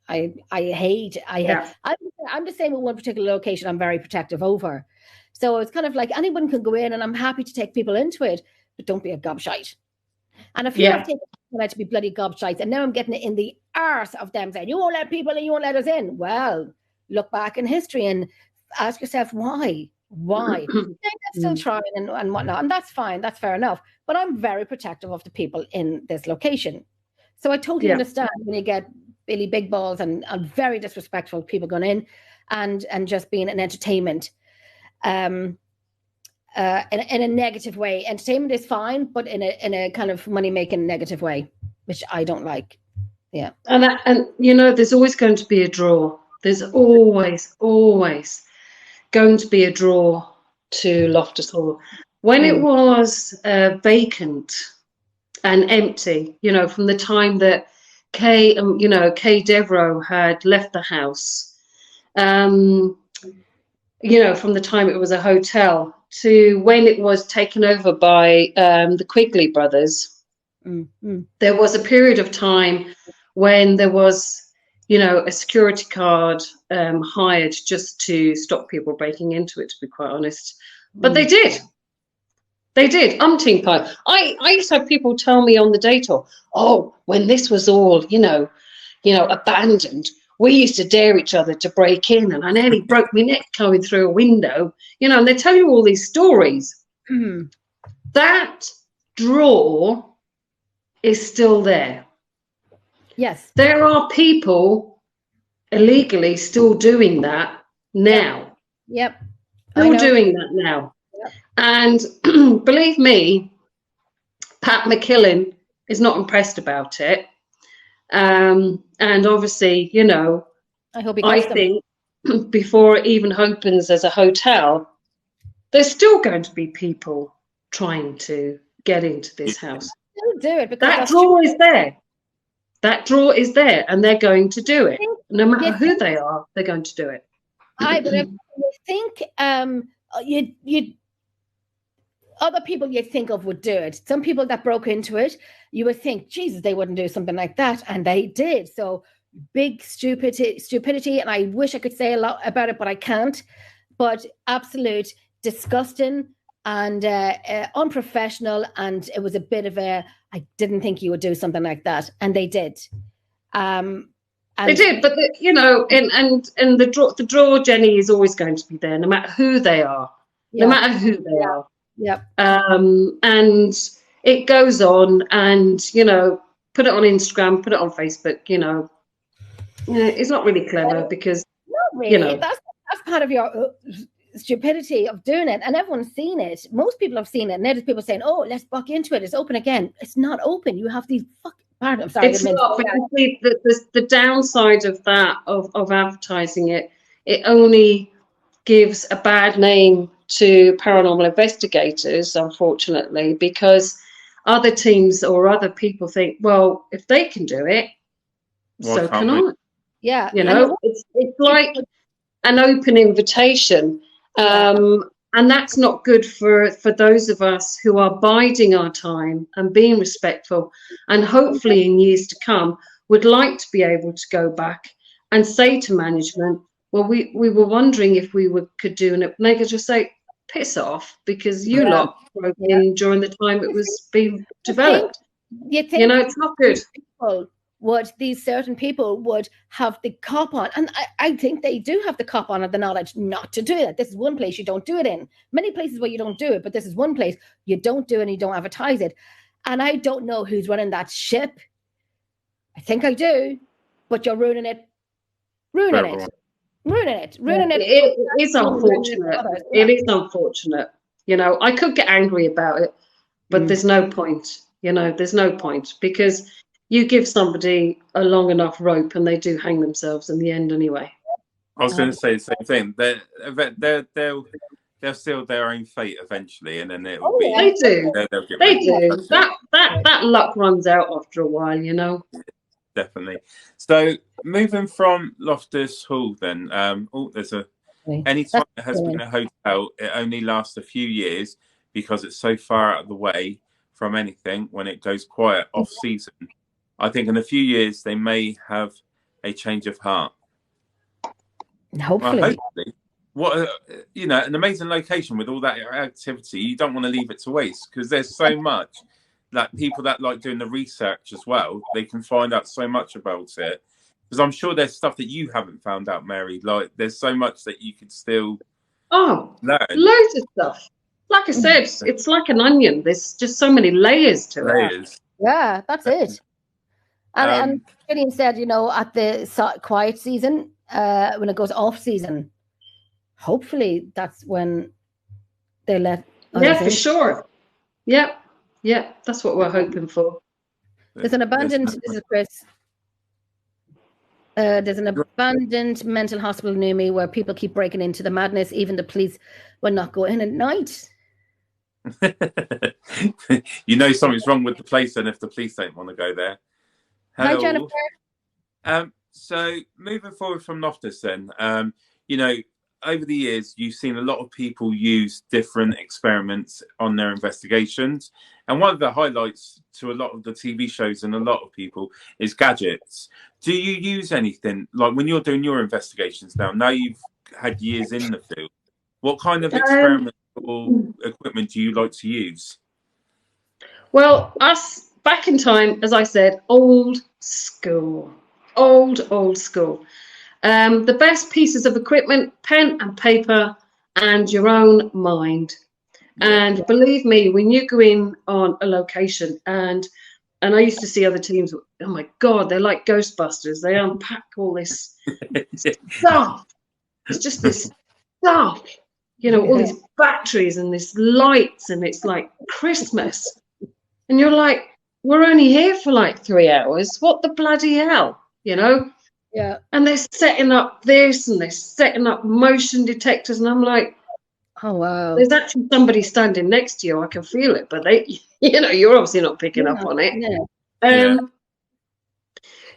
I hate. I'm just saying with one particular location I'm very protective over. So it's kind of like anyone can go in, and I'm happy to take people into it, but don't be a gobshite. And if you have taken people to be bloody gobshites, and now I'm getting it in the arse of them saying, you won't let people in, you won't let us in. Well, look back in history and ask yourself why. Why? They're still trying and whatnot, and that's fine, that's fair enough. But I'm very protective of the people in this location. So I totally understand when you get Billy Big Balls and very disrespectful people going in and just being an entertainment in a negative way. Entertainment is fine, but in a kind of money-making negative way, which I don't like. Yeah. And you know, there's always going to be a draw. There's always going to be a draw to Loftus Hall. When it was vacant and empty, you know, from the time that Kay Devereaux had left the house, you know, from the time it was a hotel to when it was taken over by the Quigley brothers, there was a period of time when there was, you know, a security guard hired just to stop people breaking into it, to be quite honest. But they did. They did, umpteen times. I used to have people tell me on the day tour, oh, when this was all, you know, abandoned, we used to dare each other to break in, and I nearly broke my neck going through a window, you know, and they tell you all these stories. That draw is still there. Yes. There are people illegally still doing that now. Yep. Still doing that now. Yep. And believe me, Pat McKillen is not impressed about it. And obviously, you know, I think before it even opens as a hotel, there's still going to be people trying to get into this house. They'll do it because that draw is there. That draw is there, and they're going to do it. No matter who they are, they're going to do it. But I think other people you'd think of would do it. Some people that broke into it, you would think, Jesus, they wouldn't do something like that, and they did. So big stupidity, and I wish I could say a lot about it, but I can't. But absolute disgusting and unprofessional, and it was a bit of a, I didn't think you would do something like that, and they did. They did, but you know, and the draw, Jenny, is always going to be there, no matter who they are. No matter who they are. Yep. And it goes on, and you know, put it on Instagram, put it on Facebook. You know, it's not really clever because not really. You know, that's part of your stupidity of doing it, and everyone's seen it. Most people have seen it, and there's people saying, "Oh, let's buck into it. It's open again." It's not open. You have these I'm sorry. It's not. The downside of that of advertising it only gives a bad name to paranormal investigators, unfortunately, because other teams or other people think, well, if they can do it, so can I. Yeah, you know, it's like an open invitation, and that's not good for those of us who are biding our time and being respectful, and hopefully in years to come would like to be able to go back and say to management, well, we were wondering if we could do it. And they could just say, piss off, because you lot broke in during the time it was being developed. You think it's not good. These certain people would have the cop on, and I think they do have the cop on, and the knowledge not to do it. This is one place you don't do it in. Many places where you don't do it, but this is one place you don't do it and you don't advertise it. And I don't know who's running that ship. I think I do, but you're ruining it. Ruining it. It is unfortunate. It is unfortunate. I could get angry about it, but there's no point. There's no point, because you give somebody a long enough rope and they do hang themselves in the end anyway. I was going to say the same thing. They'll seal their own fate eventually, and then it'll be. They do. They do. That luck runs out after a while, Definitely. So moving from Loftus Hall, then. There's anytime it has been a hotel, it only lasts a few years because it's so far out of the way from anything when it goes quiet off season. I think in a few years they may have a change of heart. Hopefully. Hopefully. What an amazing location with all that activity. You don't want to leave it to waste, because there's so much. Like people that like doing the research as well, they can find out so much about it. Because I'm sure there's stuff that you haven't found out, Mary. Like there's so much that you could still learn. Loads of stuff. Like I said, it's like an onion. There's just so many layers to it. Yeah, that's it. And Gillian said, at the quiet season, when it goes off season, hopefully that's when they let. For sure. Yeah, that's what we're hoping for. There's an abandoned. This is Chris. There's an abandoned mental hospital near me where people keep breaking into the madness. Even the police will not go in at night. Something's wrong with the place, and if the police don't want to go there. Hello. Hi, Jennifer. So moving forward from Loftus, then, over the years, you've seen a lot of people use different experiments on their investigations. And one of the highlights to a lot of the TV shows and a lot of people is gadgets. Do you use anything, like when you're doing your investigations now you've had years in the field, what kind of experimental equipment do you like to use? Well, us back in time, as I said, old school. The best pieces of equipment, pen and paper, and your own mind. And believe me, when you go in on a location, and I used to see other teams, oh my God, they're like Ghostbusters. They unpack all this stuff. It's just this stuff, all these batteries and this lights, and it's like Christmas. And you're like, we're only here for like 3 hours. What the bloody hell, Yeah. And they're setting up this and they're setting up motion detectors. And I'm like, oh, wow. There's actually somebody standing next to you. I can feel it. But you're obviously not picking up on it. Yeah.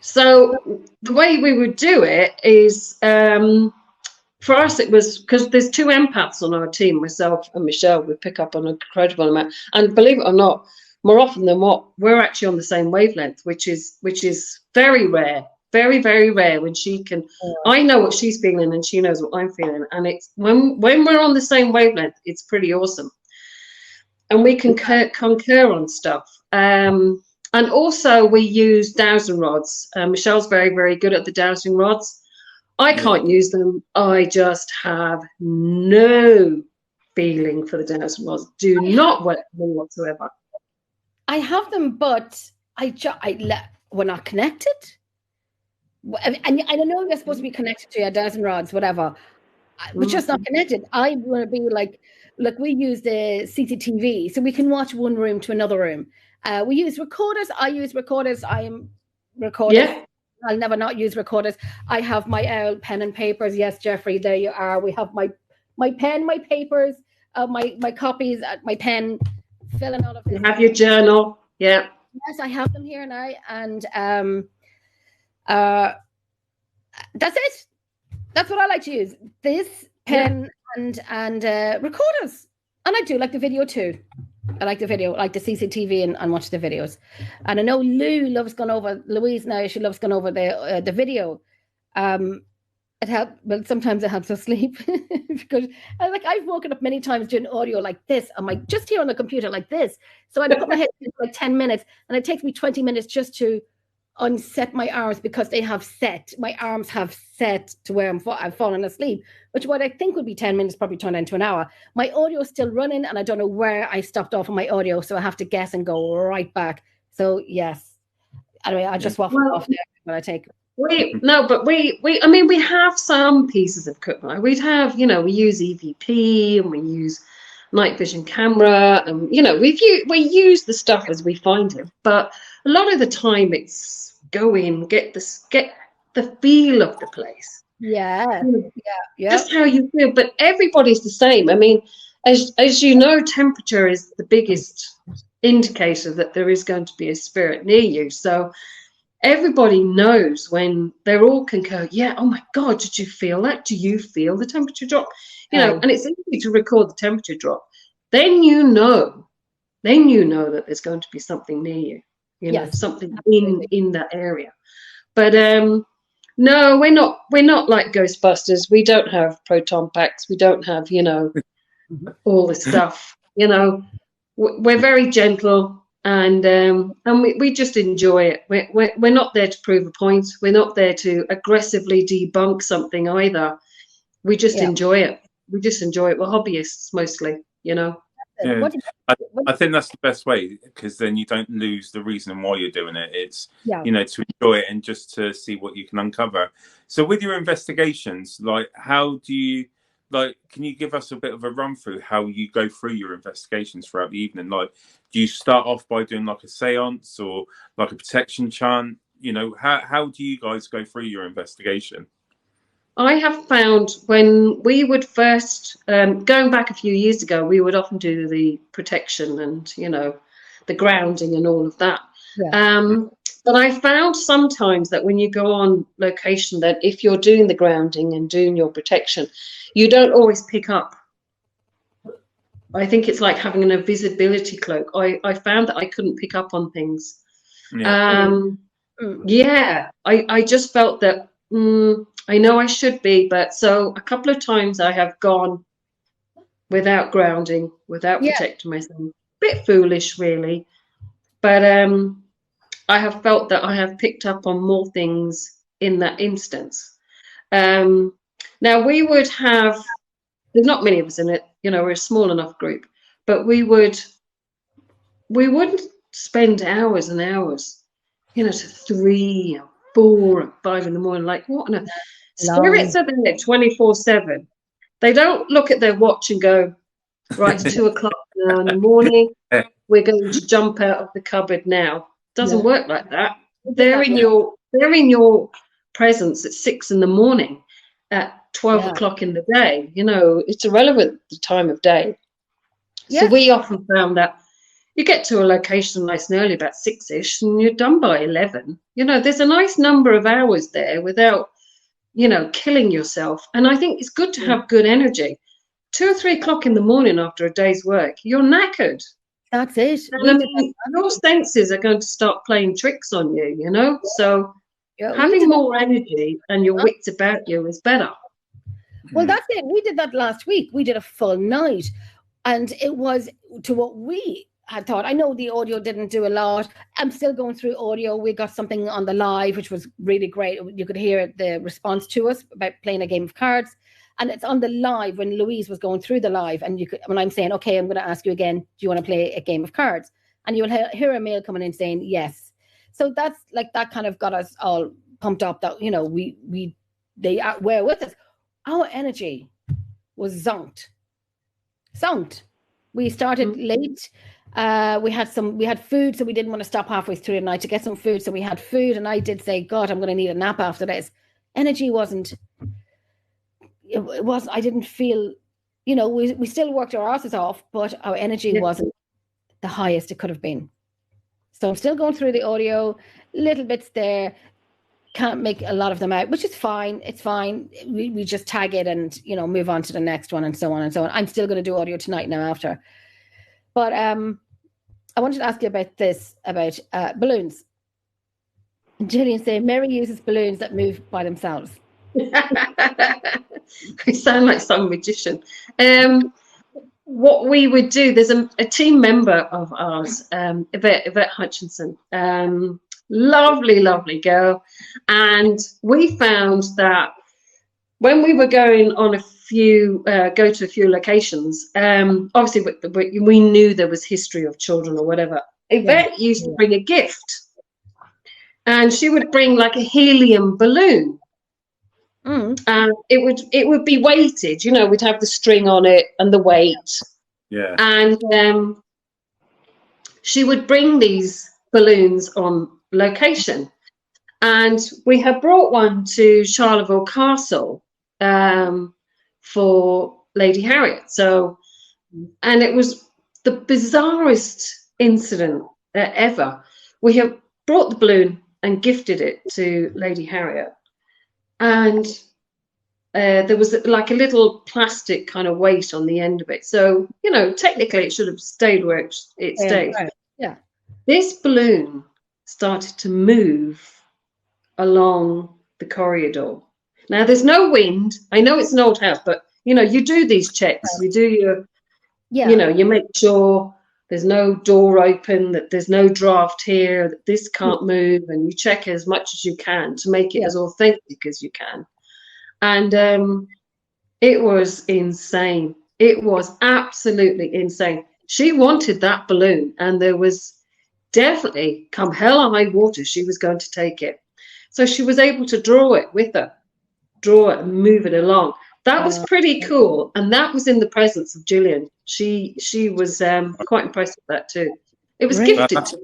So the way we would do it is, for us, it was because there's 2 empaths on our team, myself and Michelle. We pick up on an incredible amount. And believe it or not, more often than not, we're actually on the same wavelength, which is very rare. Very, very rare when she can. I know what she's feeling and she knows what I'm feeling, and it's when we're on the same wavelength, it's pretty awesome, and we can concur on stuff. And also we use dowsing rods. Michelle's very, very good at the dowsing rods. I can't use them. I just have no feeling for the dowsing rods. Do not work for me whatsoever. I have them, but we're not connected. And I know you're supposed to be connected to your dowsing rods, whatever. We're just not connected. I want to be like we use the CCTV, so we can watch one room to another room. We use recorders. I use recorders. I am recording. Yeah. I'll never not use recorders. I have my pen and papers. Yes, Jeffrey, there you are. We have my pen, my papers, my copies, my pen, filling all of this. You have your journal. Yeah. Yes, I have them here now, and that's it. That's what I like to use. This pen and recorders, and I do like the video too. I like the video, like the CCTV, and watch the videos. And I know Louise now. She loves going over the video. It helps. Well, sometimes it helps us sleep because, I've woken up many times doing audio like this. I'm like just here on the computer like this. So I put my head in for like 10 minutes, and it takes me 20 minutes just to unset my arms because they have set. My arms have set to where I've fallen asleep, which what I think would be 10 minutes probably turned into an hour. My audio is still running, and I don't know where I stopped off on my audio, so I have to guess and go right back. So yes. Anyway, I just waffle off there when I take. We have some pieces of equipment. We'd have, we use EVP and we use night vision camera, and we use the stuff as we find it. But a lot of the time, it's go in, get the feel of the place. Yeah. Just how you feel. But everybody's the same. I mean, as you know, temperature is the biggest indicator that there is going to be a spirit near you. So everybody knows when they're all concur, yeah, oh my God, did you feel that? Do you feel the temperature drop? And it's easy to record the temperature drop. Then you know that there's going to be something near you, something in that area. But no, we're not like Ghostbusters. We don't have proton packs. We don't have, all this stuff. We're very gentle. And we just enjoy it. We're not there to prove a point. We're not there to aggressively debunk something either. We just enjoy it. We're hobbyists mostly, Yeah. I think that's the best way, because then you don't lose the reason why you're doing it. It's to enjoy it and just to see what you can uncover. So with your investigations, how do you can you give us a bit of a run through how you go through your investigations throughout the evening? Do you start off by doing a seance or a protection chant? How do you guys go through your investigation? I have found when we would first, going back a few years ago, we would often do the protection and, the grounding and all of that. Yeah. But I found sometimes that when you go on location, that if you're doing the grounding and doing your protection, you don't always pick up. I think it's like having an invisibility cloak. I found that I couldn't pick up on things. Yeah. I just felt that I know I should be, but so a couple of times I have gone without grounding, without protecting myself. Bit foolish, really. But I have felt that I have picked up on more things in that instance. Now we would have, there's not many of us in it, we're a small enough group, but we wouldn't spend hours and hours, to 3 or 4 or 5 in the morning. What on earth? Spirits are there 24/7. They don't look at their watch and go, right, it's 2 o'clock now in the morning. We're going to jump out of the cupboard now. Doesn't work like that. They're in your presence at 6 in the morning, at 12 o'clock in the day. It's irrelevant the time of day. So we often found that you get to a location nice and early, about 6-ish, and you're done by 11. There's a nice number of hours there without, killing yourself. And I think it's good to have good energy. 2 or 3 o'clock in the morning after a day's work, you're knackered. That's it. And your senses are going to start playing tricks on you, So having more energy and your wits about you is better. Well, that's it. We did that last week. We did a full night, and it was to what we had thought. I know the audio didn't do a lot. I'm still going through audio. We got something on the live, which was really great. You could hear the response to us about playing a game of cards. And it's on the live when Louise was going through the live, and when I'm saying, okay, I'm going to ask you again, do you want to play a game of cards? And you will hear a mail coming in saying yes. So that's that kind of got us all pumped up that, they were with us. Our energy was zonked. We started late. We had food, so we didn't want to stop halfway through the night to get some food. So we had food, and I did say, God, I'm going to need a nap after this. Energy wasn't. It was. I didn't feel. We still worked our asses off, but our energy wasn't the highest it could have been. So I'm still going through the audio, little bits there. Can't make a lot of them out, which is fine. It's fine. We just tag it and move on to the next one and so on and so on. I'm still going to do audio tonight now after. But I wanted to ask you about this, about balloons. Gillian saying Mary uses balloons that move by themselves. We sound like some magician. What we would do, there's a team member of ours, Yvette Hutchinson, lovely, lovely girl. And we found that when we were going on go to a few locations, obviously we knew there was history of children or whatever. Yvette used to bring a gift, and she would bring like a helium balloon. And it would be weighted, you know, we'd have the string on it and the weight. Yeah. And she would bring these balloons on location. And we had brought one to Charleville Castle for Lady Harriet. So, and it was the bizarrest incident ever. We have brought the balloon and gifted it to Lady Harriet. And there was like a little plastic kind of weight on the end of it. So, you know, technically it should have stayed where it stayed. Right. Yeah. This balloon started to move along the corridor. Now, there's no wind. I know it's an old house, but, you know, you do these checks. You do your, you know, you make sure there's no door open, that there's no draft here, that this can't move, and you check as much as you can to make it as authentic as you can. And it was insane. It was absolutely insane. She wanted that balloon, and there was definitely, come hell or high water, she was going to take it. So she was able to draw it with her, draw it and move it along. That was pretty cool, and that was in the presence of Gillian. She was quite impressed with that too. It was gifted to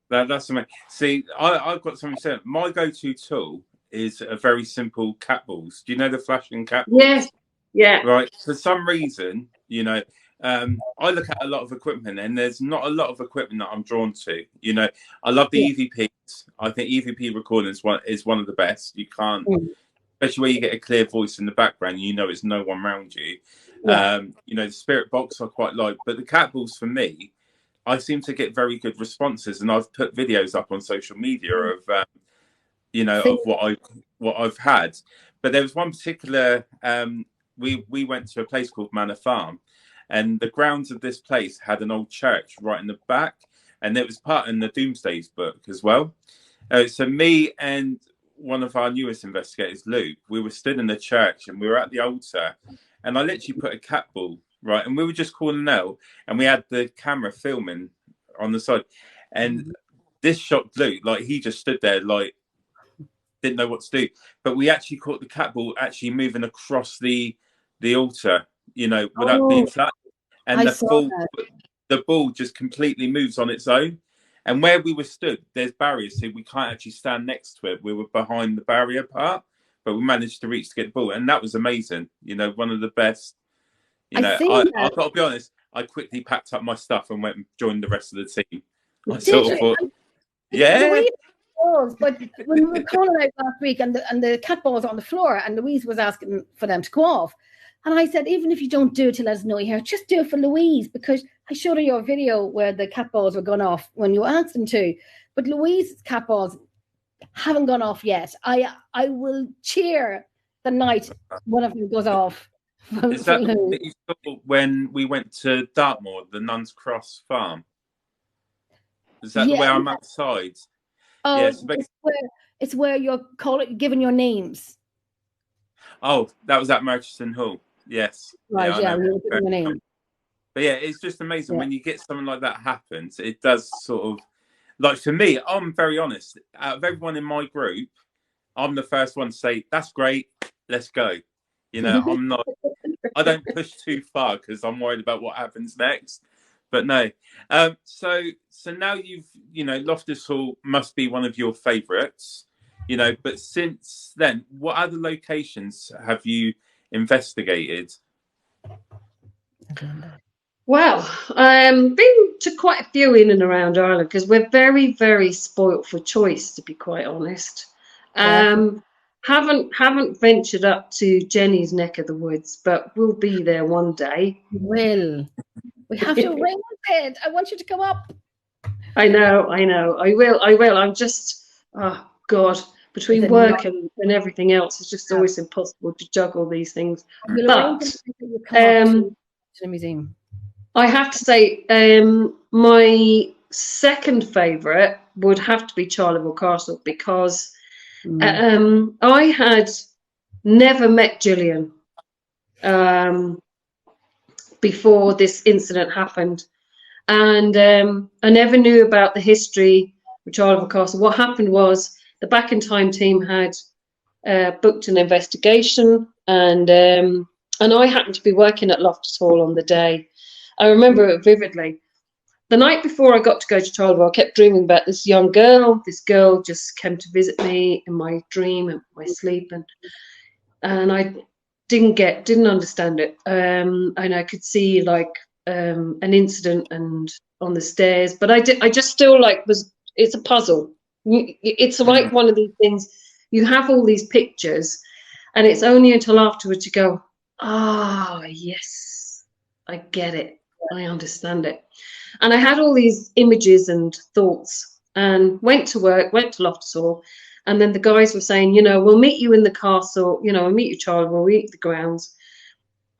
her. That's amazing. See, I've got something to say. My go-to tool is a very simple cat balls. Do you know the flashing cat balls? Yes. Yeah. Right. For some reason, you know, I look at a lot of equipment, and there's not a lot of equipment that I'm drawn to. You know, I love the EVPs. I think EVP recording is one of the best. You can't, especially where you get a clear voice in the background, you know it's no one around you. You know, the spirit box I quite like, but the cat balls for me, I seem to get very good responses, and I've put videos up on social media of, you know, of what I've had. But there was one particular, we went to a place called Manor Farm, and the grounds of this place had an old church right in the back, and it was part in the Doomsdays book as well. So me and one of our newest investigators, Luke, we were stood in the church, and we were at the altar, and I literally put a cat ball, right, and we were just calling out, and we had the camera filming on the side, and this shocked Luke. Like, he just stood there, like, didn't know what to do. But we actually caught the cat ball actually moving across the altar, you know, without being flat, and the ball just completely moves on its own. And where we were stood, there's barriers, so we can't actually stand next to it. We were behind the barrier part, but we managed to reach to get the ball, and that was amazing. You know, one of the best. You know, I've got to be honest. I quickly packed up my stuff and went and joined the rest of the team. I sort of thought, yeah. But when we were calling out last week, and the cat balls on the floor, and Louise was asking for them to go off, and I said, even if you don't do it to let us know you're here, just do it for Louise, because I showed her your video where the cat balls were gone off when you asked them to, but Louise's cat balls haven't gone off yet. I will cheer the night one of them goes off. Is that what you saw when we went to Dartmoor, the Nuns Cross farm? Is that where I'm outside? Oh, yeah, so it's where you're giving your names. Oh, that was at Murchison Hall. Yes. Right, yeah, we were giving your name. But yeah, it's just amazing when you get something like that happens. It does sort of, like, for me, I'm very honest. Out of everyone in my group, I'm the first one to say, that's great, let's go. You know, I don't push too far because I'm worried about what happens next. But no. So now you know, Loftus Hall must be one of your favourites, you know, but since then, what other locations have you investigated? Well, been to quite a few in and around Ireland, because we're very, very spoilt for choice, to be quite honest. Haven't ventured up to Jenny's neck of the woods, but we'll be there one day. We have to arrange it. I want you to come up. I know. I will. I'm just, oh God, between work and everything else, it's just always impossible to juggle these things. But to the museum. I have to say, my second favourite would have to be Charleville Castle, because I had never met Gillian before this incident happened, and I never knew about the history of Charleville Castle. What happened was the Back in Time team had booked an investigation, and I happened to be working at Loftus Hall on the day. I remember it vividly. The night before I got to go to Charleville, I kept dreaming about this young girl. This girl just came to visit me in my dream and my sleep, and I didn't understand it. And I could see like an incident and on the stairs, but I just still like it's a puzzle. It's like one of these things. You have all these pictures, and it's only until afterwards you go, yes, I get it. I understand it. And I had all these images and thoughts, and went to work, went to Loftus Hall, and then the guys were saying, we'll meet you in the castle, we'll meet you, Charlie, we'll meet the grounds,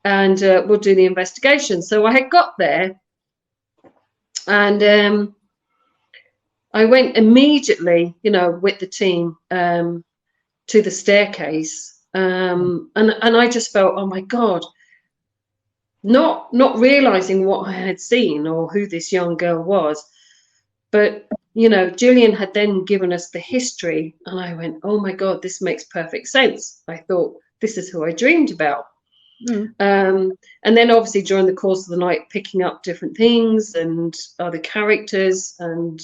and we'll do the investigation. So I had got there, and I went immediately, with the team to the staircase, and I just felt, oh my God, not realizing what I had seen or who this young girl was, but Gillian had then given us the history, and I went, oh my God, this makes perfect sense. I thought, this is who I dreamed about. And then obviously during the course of the night, picking up different things and other characters, and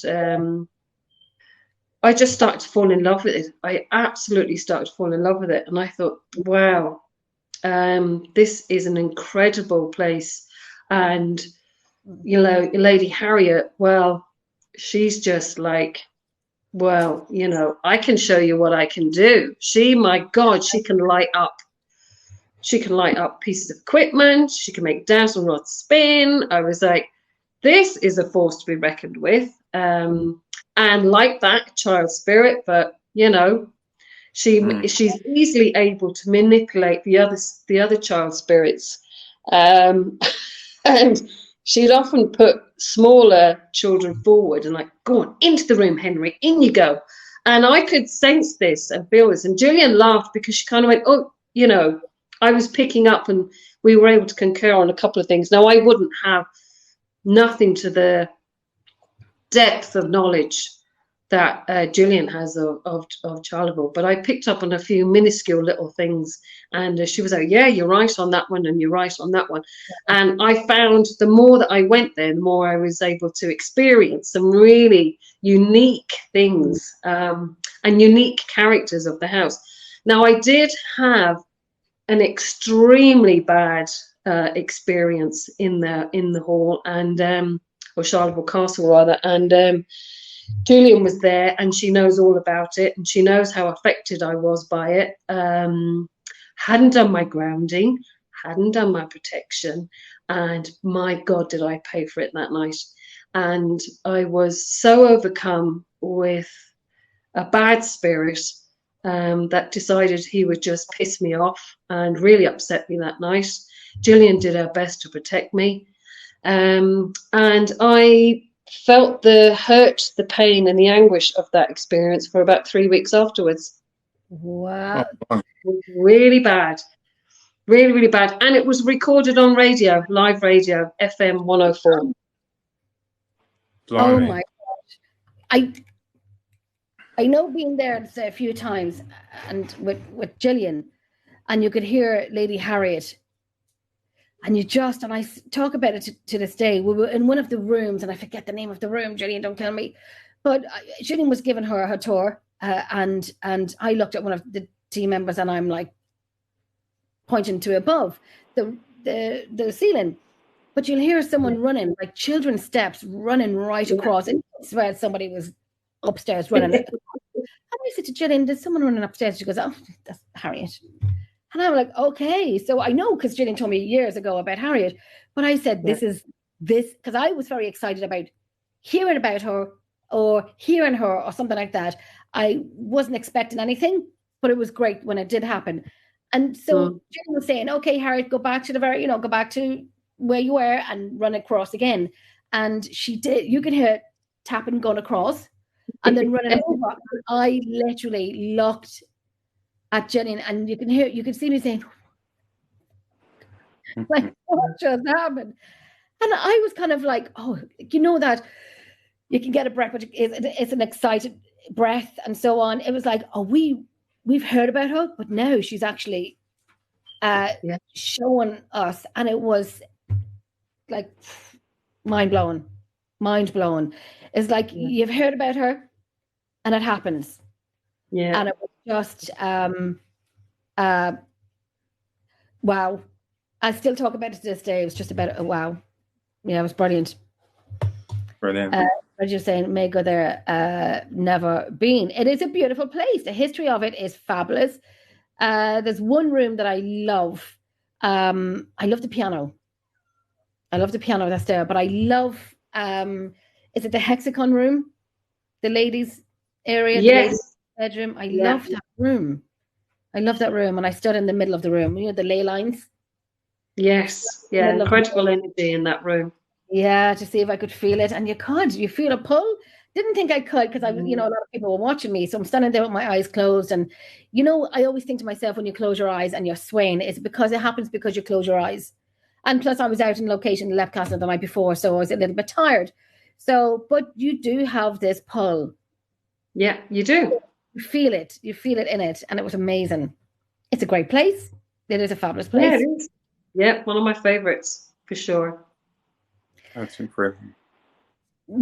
I just started to fall in love with it. I absolutely started to fall in love with it, and I thought, wow, this is an incredible place. And Lady Harriet, well, she's just like, well, I can show you what I can do. My God, she can light up pieces of equipment. She can make dowsing rods spin. I was like, this is a force to be reckoned with. And like that, child spirit, but she's easily able to manipulate the other child spirits, and she'd often put smaller children forward and like, go on into the room, Henry, in you go. And I could sense this and feel this. And Gillian laughed because she kind of went, oh, I was picking up, and we were able to concur on a couple of things. Now, I wouldn't have nothing to the depth of knowledge that Gillian has of Charleville, but I picked up on a few minuscule little things, and she was like, yeah, you're right on that one, and you're right on that one. And I found the more that I went there, the more I was able to experience some really unique things, and unique characters of the house. Now, I did have an extremely bad experience in the hall, and or Charleville Castle rather, and Julian was there, and she knows all about it, and she knows how affected I was by it. Hadn't done my grounding, hadn't done my protection, and my God, did I pay for it that night. And I was so overcome with a bad spirit that decided he would just piss me off and really upset me that night. Gillian did her best to protect me, and I felt the hurt, the pain, and the anguish of that experience for about 3 weeks afterwards. Wow. It was really bad. Really, really bad. And it was recorded on radio, live radio, FM 104. Blimey. Oh my gosh. I know being there a few times, and with Gillian, and you could hear Lady Harriet. And I talk about it to this day. We were in one of the rooms, and I forget the name of the room. Gillian, don't kill me. But Gillian was giving her tour, and I looked at one of the team members, and I'm like pointing to above the ceiling. But you'll hear someone running, like children's steps, running right across. And I swear somebody was upstairs running. And I said to Gillian, "There's someone running upstairs." She goes, "Oh, that's Harriet." And I'm like, okay, so I know, because Gillian told me years ago about Harriet, but I said, this, because I was very excited about hearing about her or hearing her or something like that. I wasn't expecting anything, but it was great when it did happen. And so Jenny was saying, okay, Harriet, go back to go back to where you were and run across again. And she did. You could hear tapping going across and then running over. I literally looked at Jenny, and you can see me saying, like, what just happened? And I was kind of like, oh, you know that you can get a breath, but it's an excited breath and so on. It was like, oh, we've heard about her, but now she's actually showing us. And it was like mind blowing. It's like you've heard about her and it happens. Yeah. And it was just wow. I still talk about it to this day. It was just about wow. Yeah, it was brilliant. Brilliant. I was just saying, may go there, never been. It is a beautiful place. The history of it is fabulous. There's one room that I love. I love the piano. That's there, but I love, is it the hexagon room? The ladies' area? Yes. The ladies' bedroom. I love that room. And I stood in the middle of the room, the ley lines. Yes. Yeah, incredible energy in that room. Yeah, to see if I could feel it. And you feel a pull. Didn't think I could because a lot of people were watching me. So I'm standing there with my eyes closed. And, I always think to myself, when you close your eyes and you're swaying, it's because it happens because you close your eyes. And plus I was out in location in Lepcastle the night before, so I was a little bit tired. So, but you do have this pull. Yeah, you do. You feel it in it. And it was amazing. It's a great place. It is a fabulous place. Yeah, it is. Yeah, one of my favorites for sure. That's incredible.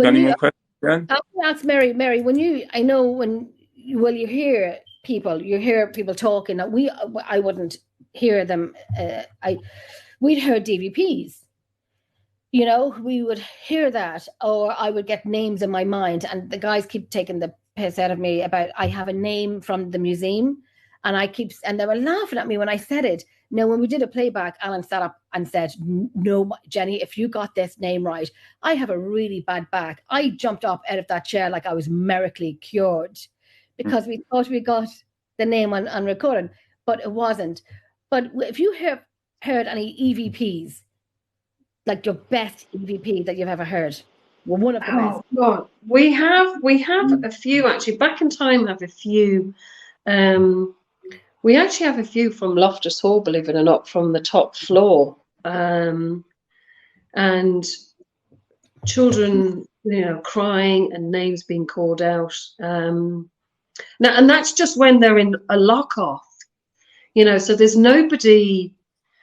Any more questions? I want to ask Mary, when you hear people talking. I wouldn't hear them. We'd heard DVPs. We would hear that, or I would get names in my mind, and the guys keep taking the piss out of me about I have a name from the museum, and they were laughing at me when I said it. Now, when we did a playback, Alan sat up and said, no, Jenny, if you got this name right, I have a really bad back. I jumped up out of that chair like I was miraculously cured because we thought we got the name on recording, but it wasn't. But if you have heard any EVPs, like your best EVP that you've ever heard, well, one of the best. God. We have a few, actually. Back in Time have a few. We actually have a few from Loftus Hall, believe it or not, from the top floor. And children, crying and names being called out. Now, and that's just when they're in a lock-off, so there's nobody.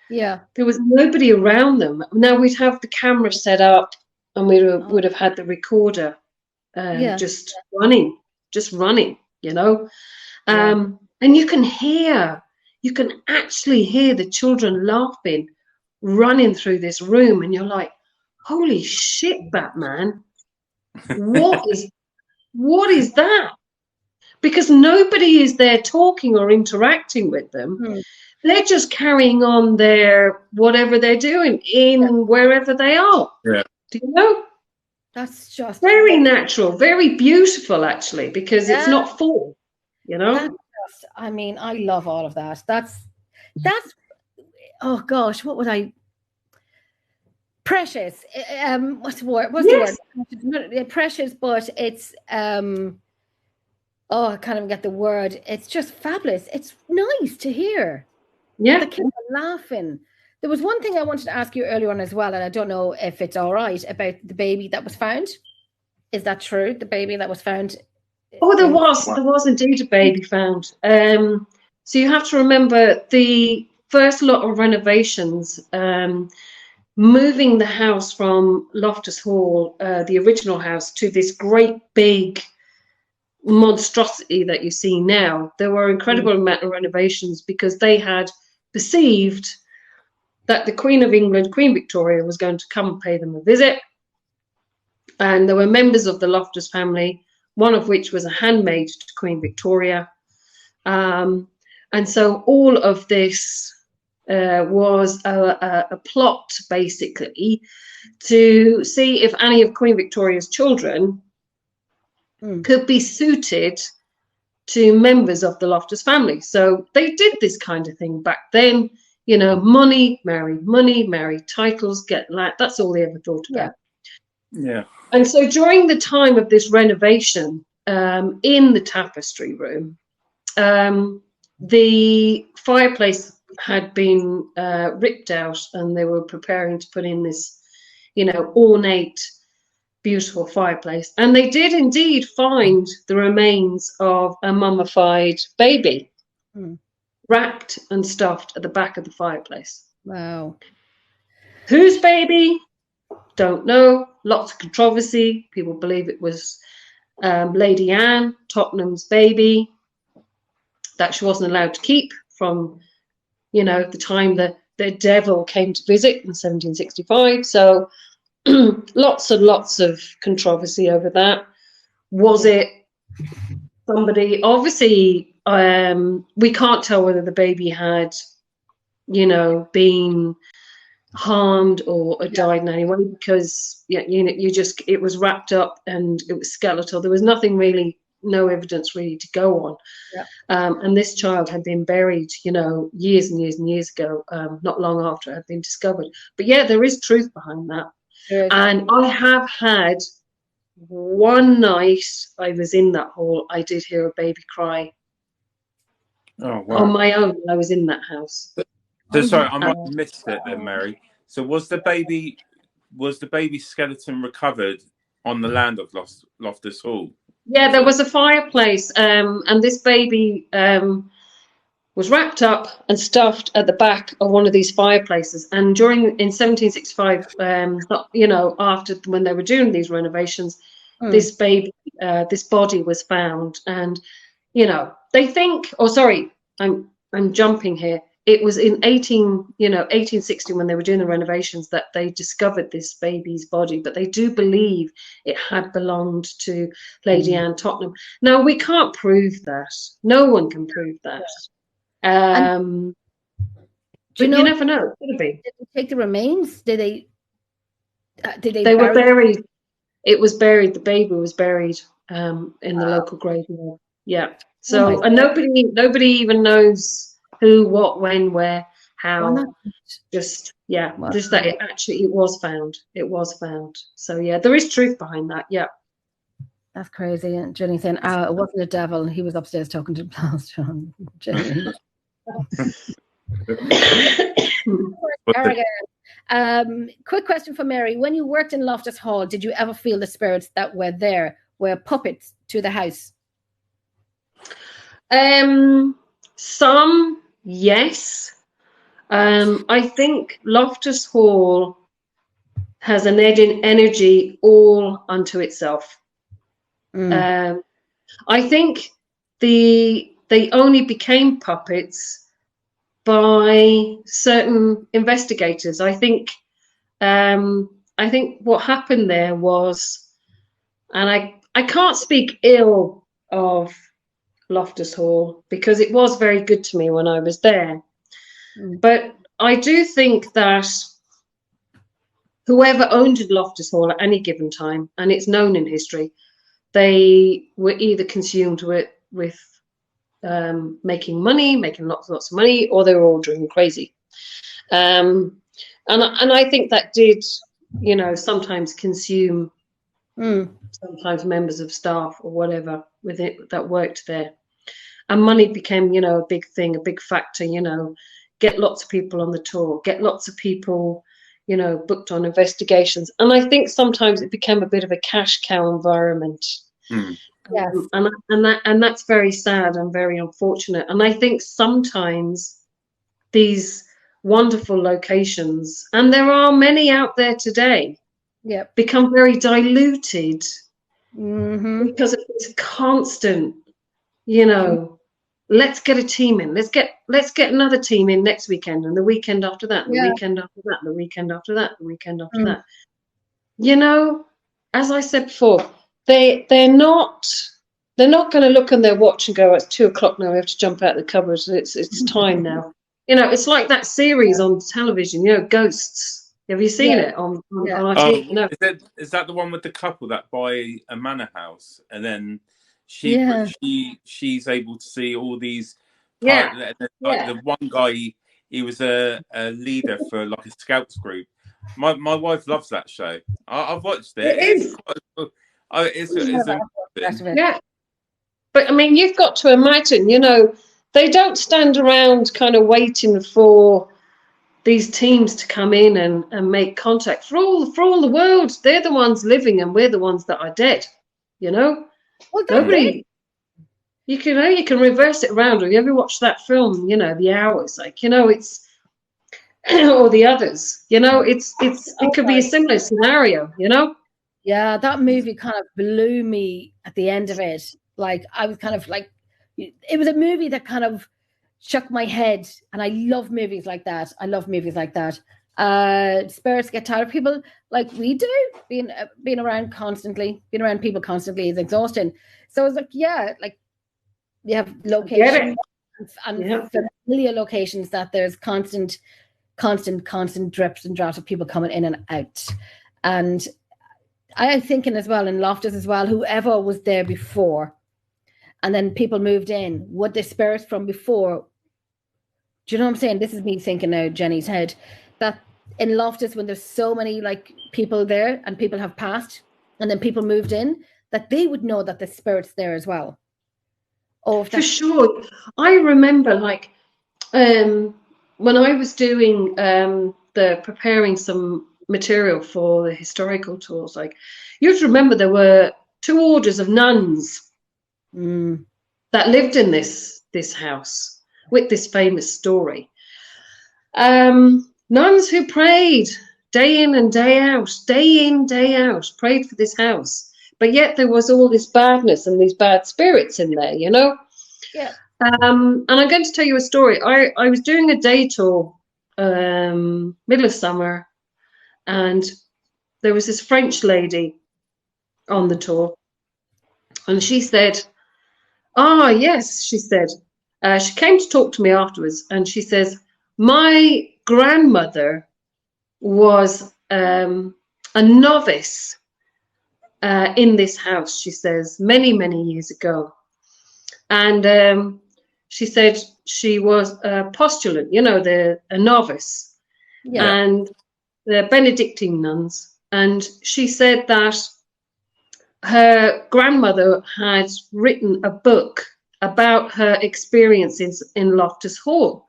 Yeah. There was nobody around them. Now we'd have the camera set up and we would have had the recorder just running. And you can actually hear the children laughing, running through this room, and you're like, holy shit, Batman. What is that? Because nobody is there talking or interacting with them. They're just carrying on their whatever they're doing in wherever they are. Yeah. Do you know? That's just very natural, very beautiful, actually, because it's not full, I love all of that. That's oh gosh, what would I precious. What's the word? The word? Precious, but it's I can't even get the word. It's just fabulous. It's nice to hear. Yeah. The kids are laughing. There was one thing I wanted to ask you earlier on as well, and I don't know if it's all right, about the baby that was found. Is that true? The baby that was found? Oh, there was indeed a baby found. So you have to remember the first lot of renovations, moving the house from Loftus Hall, the original house, to this great big monstrosity that you see now. There were incredible amount of renovations because they had perceived that the Queen of England, Queen Victoria, was going to come and pay them a visit. And there were members of the Loftus family, one of which was a handmaid to Queen Victoria. And so all of this was a plot, basically, to see if any of Queen Victoria's children could be suited to members of the Loftus family. So they did this kind of thing back then. You know, money, marry titles, get that. That's all they ever thought about. Yeah. And so during the time of this renovation in the tapestry room, the fireplace had been ripped out, and they were preparing to put in this, you know, ornate, beautiful fireplace. And they did indeed find the remains of a mummified baby, wrapped and stuffed at the back of the fireplace. Wow. Whose baby? Don't know. Lots of controversy. People believe it was Lady Anne, Tottenham's baby, that she wasn't allowed to keep from, you know, the time that the devil came to visit in 1765. So lots and lots of controversy over that. Was it somebody? Obviously, we can't tell whether the baby had, you know, been harmed or died in any way, because it was wrapped up and it was skeletal. There was nothing really, no evidence really to go on. And this child had been buried, you know, years and years and years ago, not long after it had been discovered. But yeah, there is truth behind that. And I have had one night I was in that hall, I did hear a baby cry. Oh, wow. On my own. I was in that house. So sorry, I might have missed it then, Mary. So was the baby skeleton recovered on the land of Loftus Hall? Yeah, there was a fireplace, and this baby was wrapped up and stuffed at the back of one of these fireplaces. And in 1765, you know, after when they were doing these renovations, this body was found. And, you know, they think, I'm jumping here. It was in 1860, when they were doing the renovations, that they discovered this baby's body. But they do believe it had belonged to Lady Anne Tottenham. Now, we can't prove that. No one can prove that. But you never know. Could it be? Did they take the remains? Did they? They were buried. It was buried. The baby was buried in the local graveyard. Yeah. So and nobody even knows who, what, when, where, how. Just that it was found. It was found. So yeah, there is truth behind that. Yeah. That's crazy. And Jenny saying, it wasn't a devil. He was upstairs talking to Plaster. Jenny. Quick question for Mary. When you worked in Loftus Hall, did you ever feel the spirits that were there were puppets to the house? Some, yes. I think Loftus Hall has an energy all unto itself. I think they only became puppets by certain investigators. I think what happened there was, and I can't speak ill of Loftus Hall because it was very good to me when I was there. But I do think that whoever owned Loftus Hall at any given time, and it's known in history, they were either consumed with making money, making lots of money, or they were all driven crazy. And I think that did, you know, sometimes consume sometimes members of staff or whatever with it that worked there. And money became, you know, a big thing, a big factor, you know, get lots of people on the tour, get lots of people, you know, booked on investigations. And I think sometimes it became a bit of a cash cow environment. Yes. And that's very sad and very unfortunate. And I think sometimes these wonderful locations, and there are many out there today, become very diluted because of this constant, you know, let's get a team in, let's get another team in next weekend, and the weekend after that, and the weekend after that, and the weekend after that, the weekend after that. You know, as I said before, they're not going to look on their watch and go, it's 2:00 now, we have to jump out the cupboard, it's time now. You know, it's like that series on television, you know, Ghosts. Have you seen it on IT? No. Is that the one with the couple that buy a manor house and then she's able to see all these? The one guy, he was a leader for like a scouts group. My wife loves that show. I've watched it. Yeah. But I mean, you've got to imagine, you know, they don't stand around kind of waiting for these teams to come in and make contact. For all the world, they're the ones living and we're the ones that are dead, you know? Well, nobody. You can reverse it around. Have you ever watched that film, you know, The Hours? Like, you know, it's or The Others, you know, it could be a similar scenario, you know? Yeah, that movie kind of blew me at the end of it. Like, I was kind of like, it was a movie that kind of shook my head, and I love movies like that. Spirits get tired of people like we do. Being around people constantly is exhausting. So I was like, yeah, like you have locations and familiar locations that there's constant drips and drafts of people coming in and out. And I thinking as well in Loftus as well, whoever was there before, and then people moved in, would the spirits from before? Do you know what I'm saying? This is me thinking now, Jenny's head, that in Loftus, when there's so many like people there and people have passed and then people moved in, that they would know that the spirit's there as well. Oh, for sure. I remember like when I was doing preparing some material for the historical tours, like you have to remember there were 2 orders of nuns that lived in this house with this famous story. Nuns who prayed day in, day out, prayed for this house. But yet there was all this badness and these bad spirits in there, you know? Yeah. And I'm going to tell you a story. I was doing a day tour middle of summer, and there was this French lady on the tour. And she said, yes, she said, she came to talk to me afterwards, and she says, my grandmother was a novice in this house, she says, many, many years ago. And she said she was a postulant, you know, a novice, and the Benedictine nuns. And she said that her grandmother had written a book about her experiences in Loftus Hall.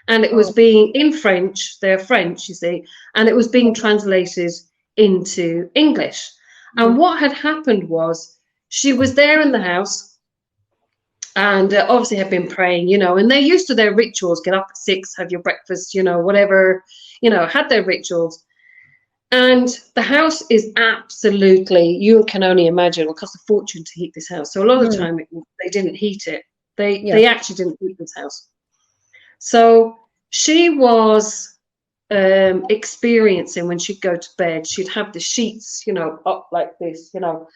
And it was being in French, they're French, you see, and it was being translated into English. And what had happened was she was there in the house and obviously had been praying, you know, and they're used to their rituals, get up at 6, have your breakfast, you know, whatever, you know, had their rituals. And the house is absolutely, you can only imagine, it cost a fortune to heat this house. So a lot of the time they didn't heat it. They actually didn't heat this house. So she was experiencing when she'd go to bed, she'd have the sheets, you know, up like this, you know,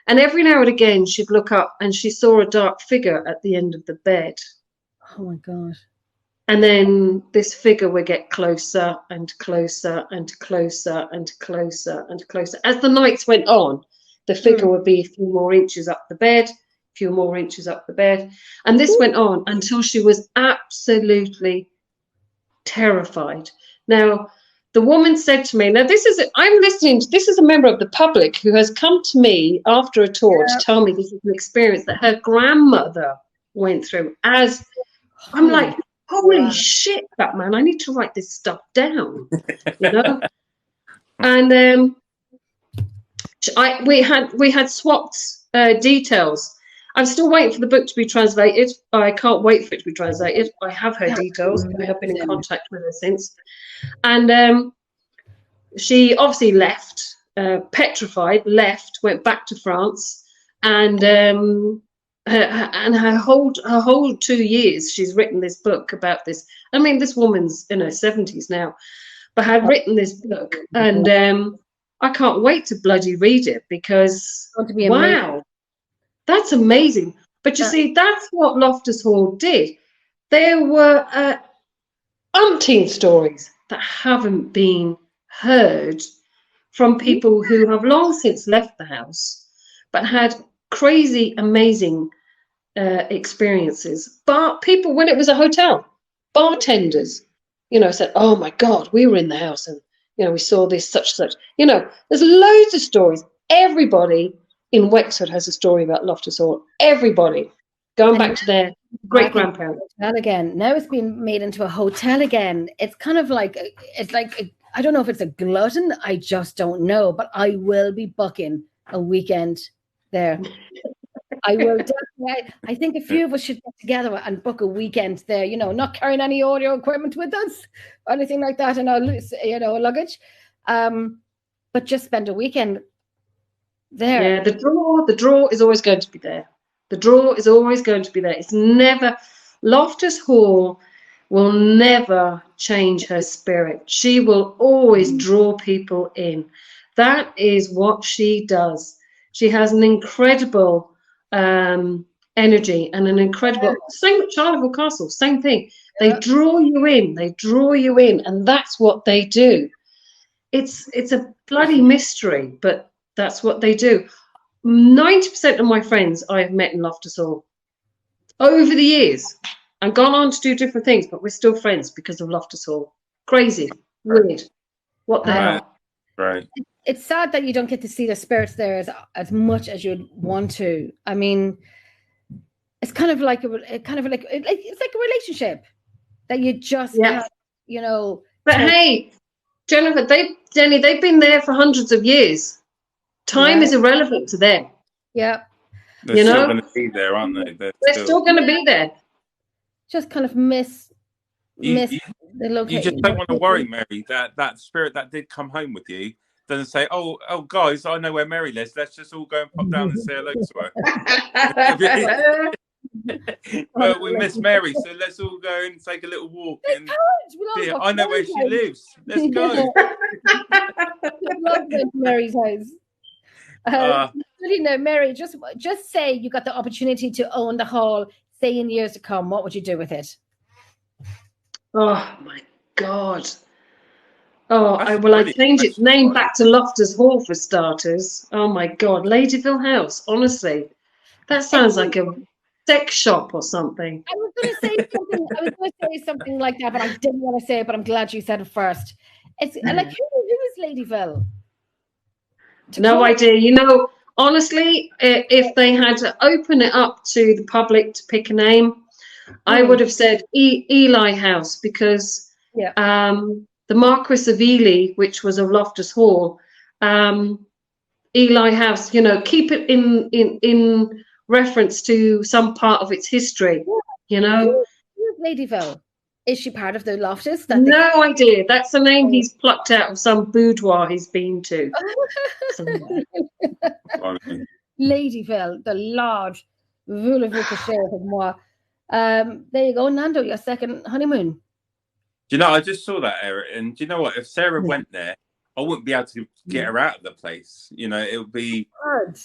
and every now and again she'd look up and she saw a dark figure at the end of the bed. Oh my God. And then this figure would get closer and closer and closer and closer and closer. As the nights went on, the figure would be a few more inches up the bed, few more inches up the bed, and this went on until she was absolutely terrified. Now the woman said to me, now this is a member of the public who has come to me after a tour to tell me this is an experience that her grandmother went through. As I'm like, holy shit, Batman, I need to write this stuff down, you know. And we had swapped details. I'm still waiting for the book to be translated. I can't wait for it to be translated. I have her details. I have been in contact with her since. And she obviously left, petrified, went back to France. And her whole 2 years, she's written this book about this. I mean, this woman's in her 70s now, but had written this book. And I can't wait to bloody read it because, wow. That's amazing. But you see, that's what Loftus Hall did. There were umpteen stories that haven't been heard from people who have long since left the house, but had crazy, amazing experiences. But people, when it was a hotel, bartenders, said, "Oh my God, we were in the house and we saw this such." There's loads of stories. Everybody in Wexford has a story about Loftus Hall. Everybody going back to their great grandparents. Again, now it's been made into a hotel again. It's kind of like I don't know if it's a glutton. I just don't know. But I will be booking a weekend there. I will definitely. I think a few of us should get together and book a weekend there. Not carrying any audio equipment with us or anything like that, and our luggage. But just spend a weekend there. Yeah, the draw is always going to be there. The draw is always going to be there. It's never. Loftus Hall will never change her spirit. She will always draw people in. That is what she does. She has an incredible energy and an incredible. Same with Charleville Castle. Same thing. They draw you in. They draw you in, and that's what they do. It's a bloody mystery, but that's what they do. 90% of my friends I have met in Loftus Hall over the years and gone on to do different things, but we're still friends because of Loftus Hall. Crazy, weird. What the hell? Right. It's sad that you don't get to see the spirits there as much as you'd want to. I mean, it's kind of like it's like a relationship that you just can't, But hey, Jennifer, they've been there for hundreds of years. Time is irrelevant to them. Yeah. They're still going to be there, aren't they? They're still going to be there. Just kind of miss the location. You just don't want to worry, Mary, that spirit that did come home with you doesn't say, oh, guys, I know where Mary lives. Let's just all go and pop down and say hello to her. Well, we miss Mary, so let's all go and take a little walk. And I know where she lives. Let's go. Love Mary's house. Mary, just say you got the opportunity to own the hall, say in years to come, what would you do with it? Oh my God. I'd change its name back to Loftus Hall for starters. Oh my God. Ladyville House, honestly. That sounds like a sex shop or something. I was going to say something like that, but I didn't want to say it, but I'm glad you said it first. It's like, who is Ladyville? No idea. Honestly, if they had to open it up to the public to pick a name, I would have said Ely House, because the Marquis of Ely, which was of Loftus Hall, Ely House, keep it in reference to some part of its history, Who's Ladyville? Is she part of the Loftus? No idea. That's the name he's plucked out of some boudoir he's been to. Ladyville, the large voulez-vous coucher avec moi. There you go, Nando, your second honeymoon. Do you know, I just saw that, Eric, and do you know what? If Sarah went there, I wouldn't be able to get her out of the place. It would be hard.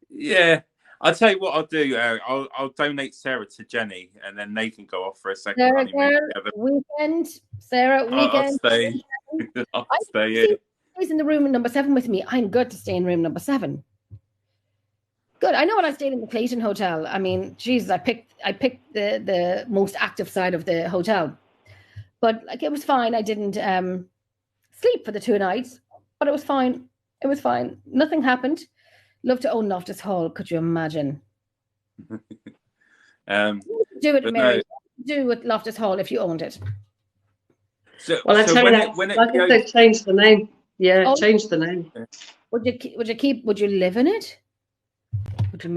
Yeah. I'll tell you what I'll do, Eric. I'll donate Sarah to Jenny, and then they can go off for a second honeymoon together. Weekend. Sarah, weekend. I'll stay. She's in the room number 7 with me. I'm good to stay in room number 7. Good. I know when I stayed in the Clayton Hotel. I mean, Jesus, I picked the most active side of the hotel, but it was fine. I didn't sleep for the 2 nights, but it was fine. It was fine. Nothing happened. Love to own Loftus Hall. Could you imagine? Do it, Mary. Do with Loftus Hall if you owned it. I tell you that. Like I said, change the name. Yeah, change the name. Would you live in it?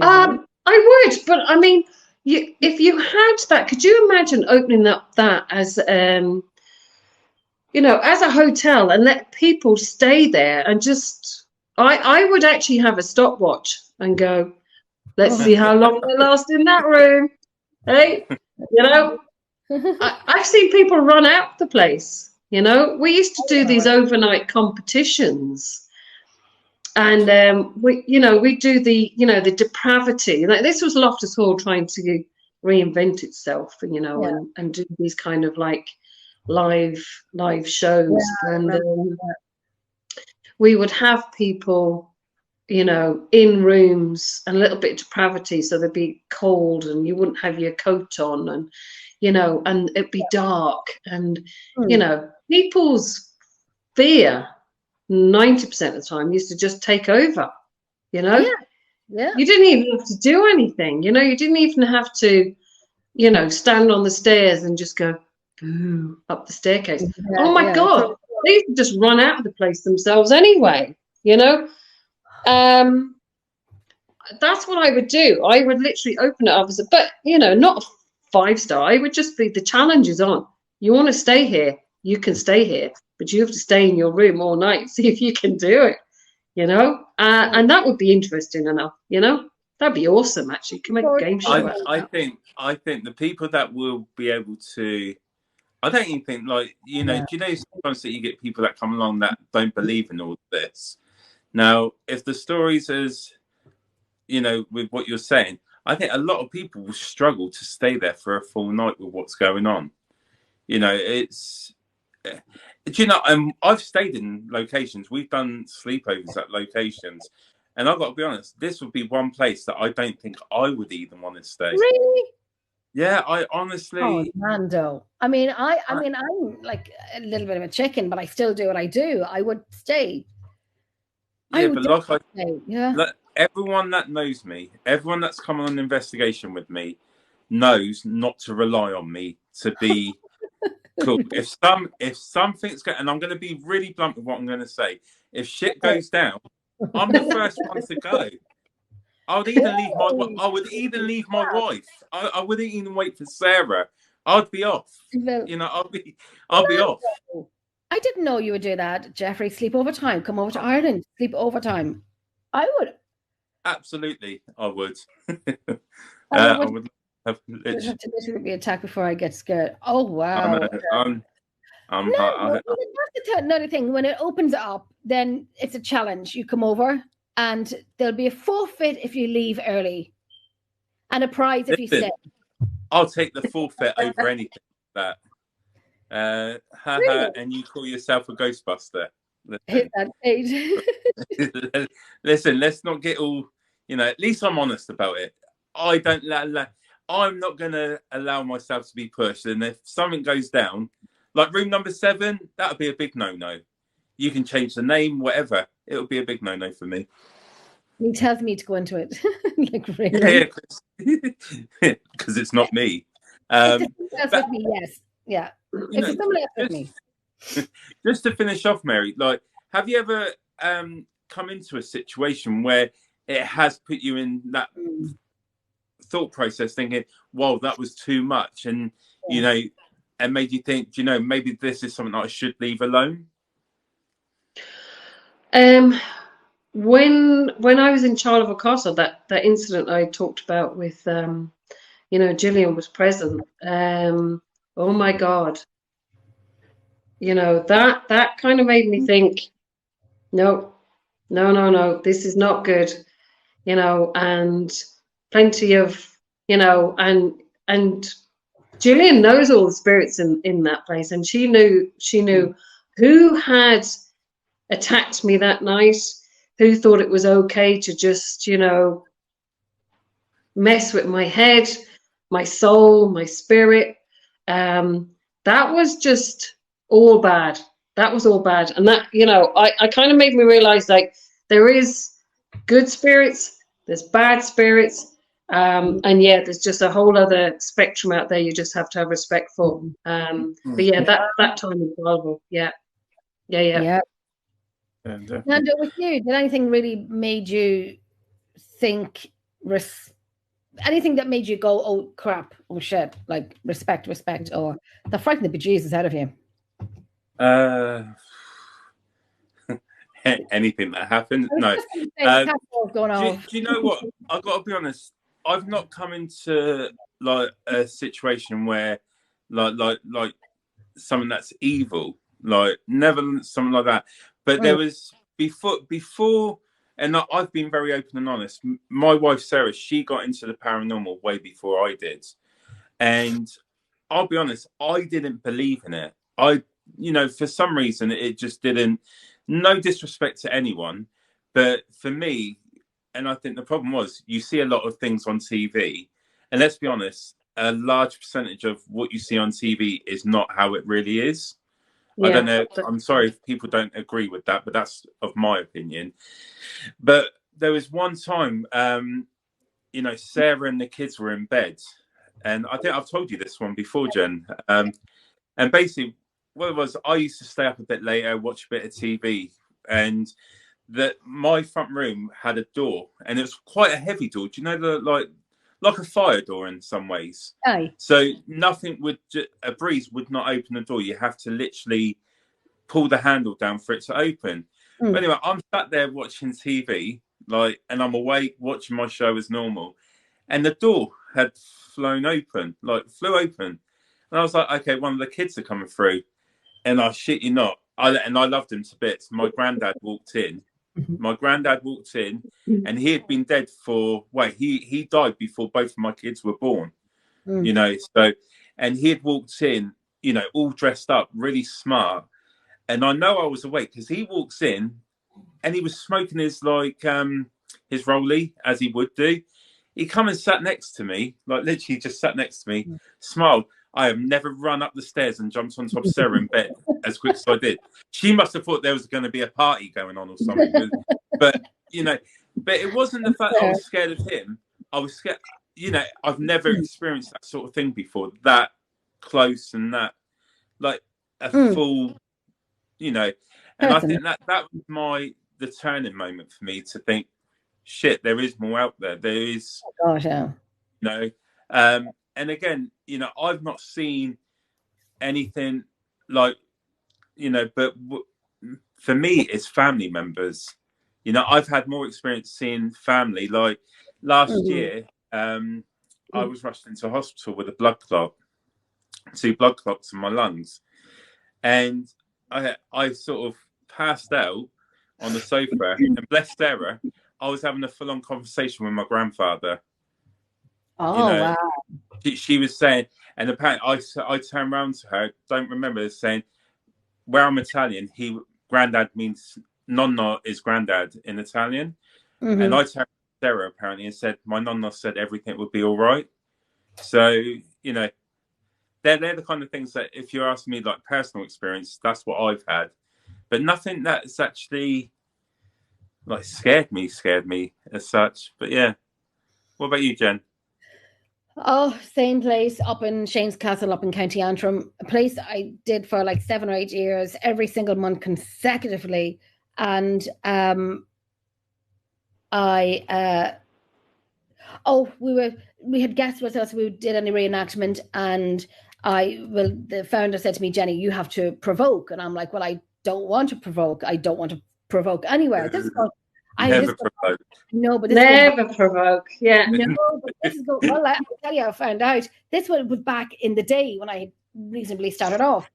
I would, but I mean, if you had that, could you imagine opening up that as as a hotel and let people stay there and just? I would actually have a stopwatch and go, let's see how long they last in that room. Hey, I've seen people run out the place. We used to do these overnight competitions, and we do the depravity. Like, this was Loftus Hall trying to reinvent itself, and do these kind of like live shows, we would have people, you know, in rooms and a little bit of depravity, so they'd be cold and you wouldn't have your coat on, and, you know, and it'd be dark, and, you know, people's fear 90% of the time used to just take over, you know. You didn't even have to do anything, you know. You didn't even have to, you know, stand on the stairs and just go boo up the staircase. Oh my God, they used to just run out of the place themselves anyway, you know. That's what I would do. I would literally open it up, but, you know, not a 5-star. I would just be, the challenge is on. You want to stay here, you can stay here, but you have to stay in your room all night. See if you can do it, you know. And that would be interesting enough, you know. That'd be awesome, actually. You can make a game show. I think the people that will be able to, I don't even think, like, you know, do you know sometimes that you get people that come along that don't believe in all this? Now, if the stories is, you know, with what you're saying, I think a lot of people will struggle to stay there for a full night with what's going on. You know, it's, do you know, I've stayed in locations. We've done sleepovers at locations. And I've got to be honest, this would be one place that I don't think I would even want to stay. Really? Yeah, I honestly. Oh, Nando. I mean, I'm like a little bit of a chicken, but I still do what I do. I would stay. Yeah, but like everyone that knows me, everyone that's come on an investigation with me, knows not to rely on me to be cool. If something's going, and I'm going to be really blunt with what I'm going to say, if shit goes down, I'm the first one to go. I would even leave my wife. I wouldn't even wait for Sarah. I'd be off. You know, I'll be off. I didn't know you would do that, Jeffrey. Sleep over time. Come over to Ireland. Sleep over time. I would. Absolutely, I would. I would have to literally be attacked before I get scared. Oh wow. That's another thing. When it opens up, then it's a challenge. You come over, and there'll be a forfeit if you leave early, and a prize if you stay. I'll take the forfeit over anything like that. Really? And you call yourself a Ghostbuster. Hit that page. Listen, let's not get all, you know, at least I'm honest about it. I'm not going to allow myself to be pushed. And if something goes down, like room number 7, that would be a big no-no. You can change the name, whatever. It would be a big no-no for me. He tells me to go into it. Like, really? Yeah, because it's not me. With me, yes. Yeah. If it's someone else with me. Just to finish off, Mary, like, have you ever come into a situation where it has put you in that thought process, thinking, "Whoa, that was too much," and you know, and made you think, you know, maybe this is something that I should leave alone? When I was in Charlevoix Castle, that incident I talked about with, you know, Gillian was present. Oh my God. You know, that kind of made me think, no, this is not good, you know, and plenty of, you know, and Gillian knows all the spirits in that place, and she knew who had attacked me that night, who thought it was okay to just, you know, mess with my head, my soul, my spirit. That was just all bad. That was all bad. And that, you know, I kind of made me realize, like, there is good spirits, there's bad spirits, and yeah, there's just a whole other spectrum out there you just have to have respect for. But yeah, that time in Charlevoix, yeah. Nando, with you, did anything really made you think, anything that made you go, oh crap, oh shit, like respect, or that frightened the bejesus out of you? Anything that happened? No. Do you know what? I've got to be honest. I've not come into like a situation where like something that's evil, like never something like that. But there was before, and I've been very open and honest. My wife Sarah, she got into the paranormal way before I did, and I'll be honest, I didn't believe in it. You know, for some reason, it just didn't. no disrespect to anyone, but for me, and I think the problem was, you see a lot of things on TV, and let's be honest, a large percentage of what you see on TV is not how it really is. I don't know. I'm sorry if people don't agree with that, but that's of my opinion. But there was one time, you know, Sarah and the kids were in bed, and I think I've told you this one before, Jen. And basically, what it was, I used to stay up a bit later, watch a bit of TV, and that my front room had a door, and it was quite a heavy door. Do you know, the like a fire door in some ways? Aye. So nothing would, a breeze would not open the door. You have to literally pull the handle down for it to open. But anyway, I'm sat there watching TV, and I'm awake watching my show as normal, and the door had flew open. And I was like, okay, one of the kids are coming through, and I shit you not, I loved him to bits. My granddad walked in. And he had been dead for, he died before both of my kids were born, you know. So, and he had walked in, you know, all dressed up, really smart. And I know I was awake because he walks in and he was smoking his rollie, as he would do. He come and sat next to me, literally just sat next to me, smiled. I have never run up the stairs and jumped on top of Sarah in bed as quick as I did. She must have thought there was going to be a party going on or something. But, you know, but it wasn't the fact that I was scared of him. I was scared, you know, I've never experienced that sort of thing before, that close and that, like a full, you know. And I think that was the turning moment for me to think, shit, there is more out there. There is, you know, and again, you know, I've not seen anything like, you know, but for me, it's family members. You know, I've had more experience seeing family. Like last year, I was rushed into hospital with a blood clot, 2 blood clots in my lungs. And I sort of passed out on the sofa, and bless Sarah, I was having a full-on conversation with my grandfather. Oh, you know, wow. She was saying, and apparently I turned around to her, don't remember this, saying, where I'm Italian, granddad means nonno is granddad in Italian. And I turned to Sarah apparently and said, my nonno said everything would be all right. So, you know, they're the kind of things that if you're asking me like personal experience, that's what I've had. But nothing that's actually like scared me as such. But yeah. What about you, Jen? Oh, same place up in Shane's Castle up in County Antrim, a place I did for like 7 or 8 years, every single month consecutively. And we had guests with us, we did a reenactment, and the founder said to me, Jenny, you have to provoke. And I'm like, well, I don't want to provoke. I don't want to provoke anywhere. This is going, never provoke. No, but never provoke. Yeah. No, but this is going. Well, I'll tell you, I found out this one was back in the day when I reasonably started off,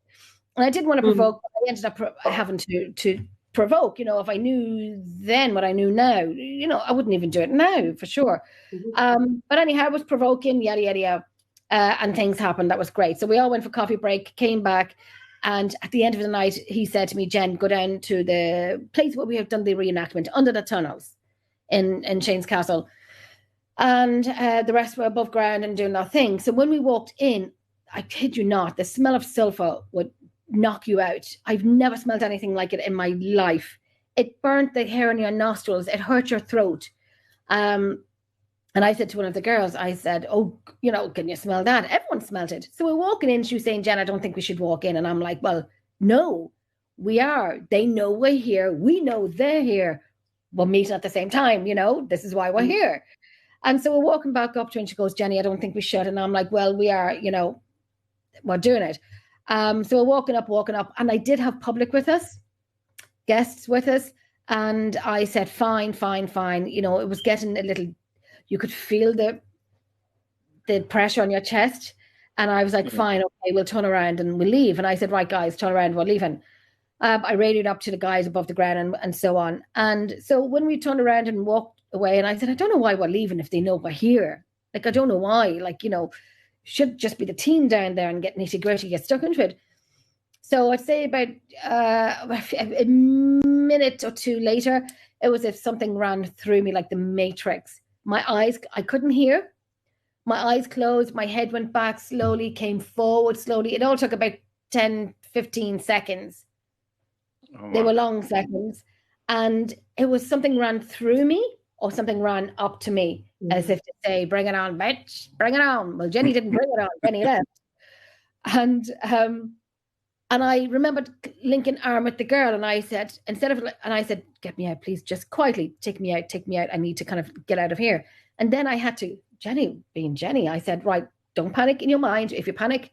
and I didn't want to provoke. But I ended up having to provoke. You know, if I knew then what I knew now, you know, I wouldn't even do it now for sure. But anyhow, I was provoking, yada yada yada, and things happened. That was great. So we all went for coffee break, came back. And at the end of the night, he said to me, Jen, go down to the place where we have done the reenactment, under the tunnels in Shane's Castle. And the rest were above ground and doing their thing. So when we walked in, I kid you not, the smell of sulfur would knock you out. I've never smelled anything like it in my life. It burnt the hair in your nostrils. It hurt your throat. And I said to one of the girls, I said, oh, you know, can you smell that? Everyone smelled it. So we're walking in. She was saying, Jen, I don't think we should walk in. And I'm like, well, no, we are. They know we're here. We know they're here. We're meeting at the same time. You know, this is why we're here. And so we're walking back up to her and she goes, Jenny, I don't think we should. And I'm like, well, we are, you know, we're doing it. So we're walking up. And I did have public with us, guests with us. And I said, fine. You know, it was getting a little... You could feel the pressure on your chest. And I was like, fine, okay, we'll turn around and we'll leave. And I said, right, guys, turn around, we're leaving. I radioed up to the guys above the ground and so on. And so when we turned around and walked away, and I said, I don't know why we're leaving if they know we're here. Like, I don't know why. Like, you know, should just be the team down there and get nitty gritty, get stuck into it. So I'd say about a minute or two later, it was as if something ran through me like the Matrix. My eyes, I couldn't hear. My eyes closed, my head went back slowly, came forward slowly. It all took about 10, 15 seconds. Oh, wow. They were long seconds. And it was something ran through me or something ran up to me, as if to say, bring it on, bitch, bring it on. Well, Jenny didn't bring it on, Jenny left. And I remembered linking arm with the girl, and I said, get me out, please, just quietly, take me out. I need to kind of get out of here. And then I had to, Jenny, being Jenny, I said, right, don't panic in your mind. If you panic,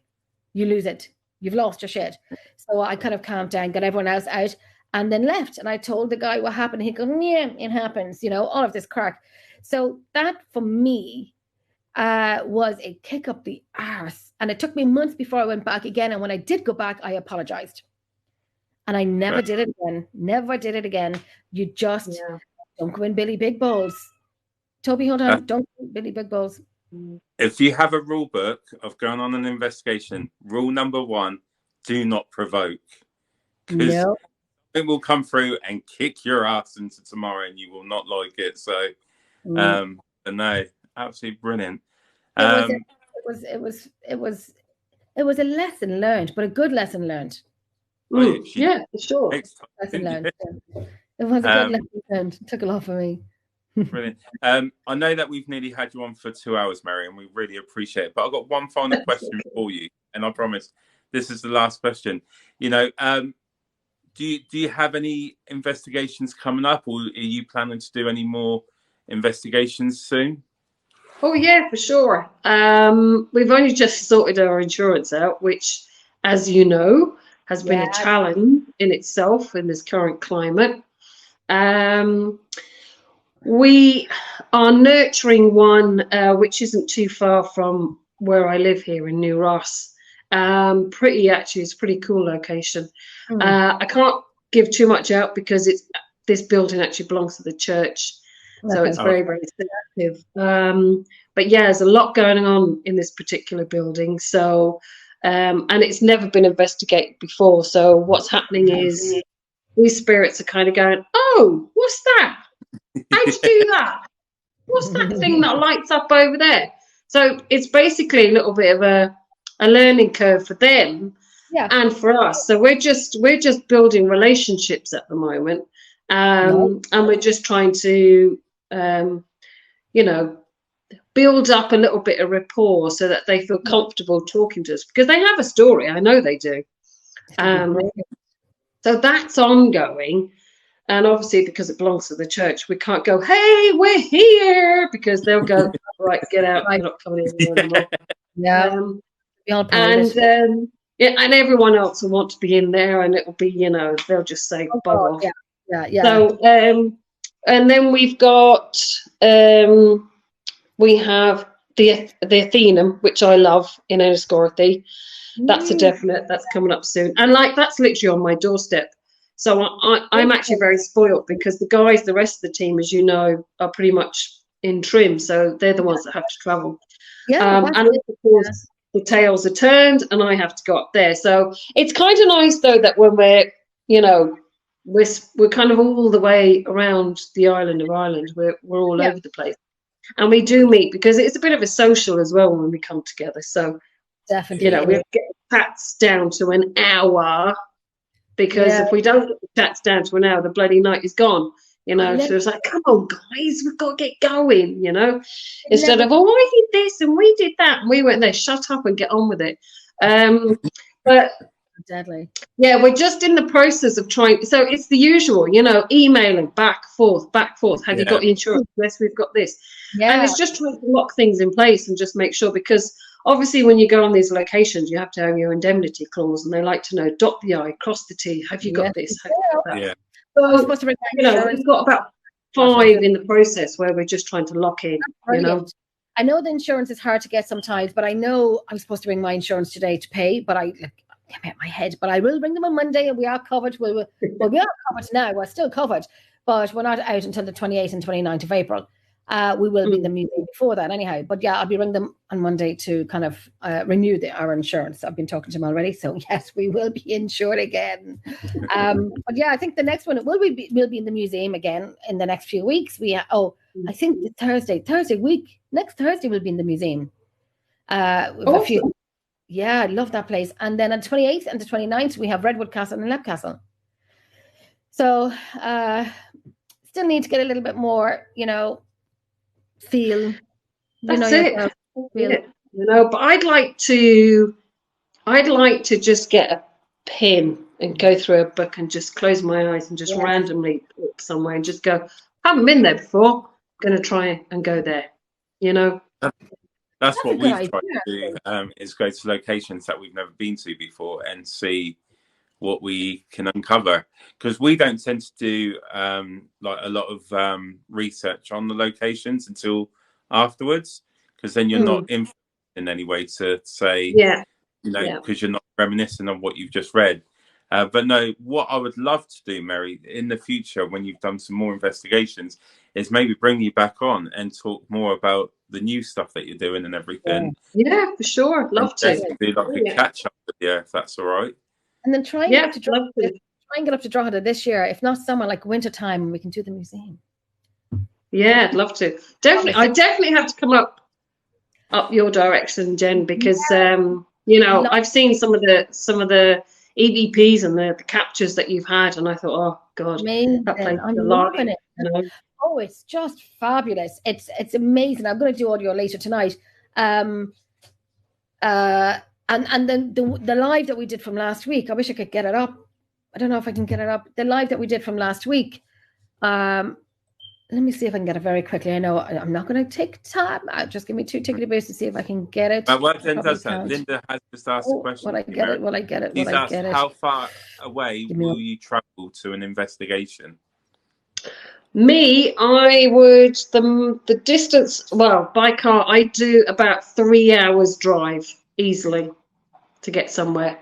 you lose it. You've lost your shit. So I kind of calmed down, got everyone else out, and then left. And I told the guy what happened. He goes, yeah, it happens, all of this crack. So that for me was a kick up the arse. And it took me months before I went back again. And when I did go back, I apologized. And I never did it again. Never did it again. You just don't go in Billy Big Balls. Toby, hold on. Don't go in Billy Big Balls. If you have a rule book of going on an investigation, rule number 1, do not provoke. Because it will come through and kick your ass into tomorrow and you will not like it. So, no, absolutely brilliant. It was a lesson learned, but a good lesson learned. Yeah, for sure. Lesson learned. It was a good lesson learned. It took a lot for me. Brilliant. I know that we've nearly had you on for 2 hours, Mary, and we really appreciate it. But I've got one final question for you, and I promise this is the last question. Do you have any investigations coming up, or are you planning to do any more investigations soon? Oh yeah, for sure. We've only just sorted our insurance out, which, as you know, has been a challenge in itself in this current climate. We are nurturing one which isn't too far from where I live here in New Ross. It's a pretty cool location. I can't give too much out because this building actually belongs to the church. So it's very, very sensitive. But yeah, there's a lot going on in this particular building. So, and it's never been investigated before. So what's happening is these spirits are kind of going, oh, what's that? How'd you do that? What's that thing that lights up over there? So it's basically a little bit of a learning curve for them and for us. So we're just building relationships at the moment. And we're just trying to, build up a little bit of rapport so that they feel comfortable talking to us, because they have a story. I know they do. So that's ongoing. And obviously, because it belongs to the church, we can't go, hey, we're here, because they'll go, right, get out. You're not coming in anymore. And everyone else will want to be in there, and it'll be, they'll just say, bug off. So, and then we've got, we have the Athenum, which I love in Enniscorthy. That's a definite. That's coming up soon. And that's literally on my doorstep. So I'm actually very spoiled, because the rest of the team, as you know, are pretty much in trim. So they're the ones that have to travel. And of course, the tails are turned and I have to go up there. So it's kind of nice, though, that when we're kind of all the way around the island of Ireland. We're all over the place. And we do meet, because it's a bit of a social as well when we come together. So definitely, we get chats down to an hour, because if we don't get the chats down to an hour, the bloody night is gone. So it's like, come on, guys, we've got to get going, instead of, oh, I did this and we did that. And we went there, shut up and get on with it. But deadly. Yeah, we're just in the process of trying. So it's the usual, emailing back, forth. Have you got the insurance? Yes, we've got this. Yeah. And it's just trying to lock things in place and just make sure, because obviously when you go on these locations, you have to have your indemnity clause, and they like to know, dot the I, cross the T. Have you got this? Have you got that? Yeah. So, we've got about 5 in the process where we're just trying to lock in, I know the insurance is hard to get sometimes, but I know I'm supposed to bring my insurance today to pay, but I can't get my head. But I will bring them on Monday, and we are covered. We are covered now. We're still covered, but we're not out until the 28th and 29th of April. We will be in the museum before that anyhow. But yeah, I'll be ringing them on Monday to kind of renew our insurance. I've been talking to them already. So yes, we will be insured again. But yeah, I think the next one, we'll be in the museum again in the next few weeks. I think next Thursday we'll be in the museum. Yeah, I love that place. And then on the 28th and the 29th, we have Redwood Castle and Lep Castle. So still need to get a little bit more, feel. That's it. But I'd like to just get a pen and go through a book and just close my eyes and just randomly look somewhere and just go, haven't been there before, going to try and go there, That's what we've tried to do, is go to locations that we've never been to before and see what we can uncover. Because we don't tend to do like a lot of research on the locations until afterwards, because then you're not influenced in any way to say, because you're not reminiscing on what you've just read. But no, what I would love to do, Mary, in the future, when you've done some more investigations, is maybe bring you back on and talk more about the new stuff that you're doing and everything. Yeah, for sure. Love to. Do like a catch up with you, if that's all right. And then try and get up to Drogheda this year, if not somewhere like winter time, we can do the museum. Yeah, I'd love to. Definitely, I definitely have to come up your direction, Jen, because I've seen some of the EVPs and the captures that you've had, and I thought, oh God, that place I'm loving it. Oh, it's just fabulous. It's amazing. I'm going to do audio later tonight. And then the live that we did from last week, I wish I could get it up. I don't know if I can get it up. The live that we did from last week. Let me see if I can get it very quickly. I know I'm not going to take time. Just give me 2 tickety bits to see if I can get it. But what Jen does that, Linda has just asked a question. Will I get it? She's asked, how far away will you travel to an investigation? Me, I would, the distance, by car, I do about 3 hours drive easily to get somewhere.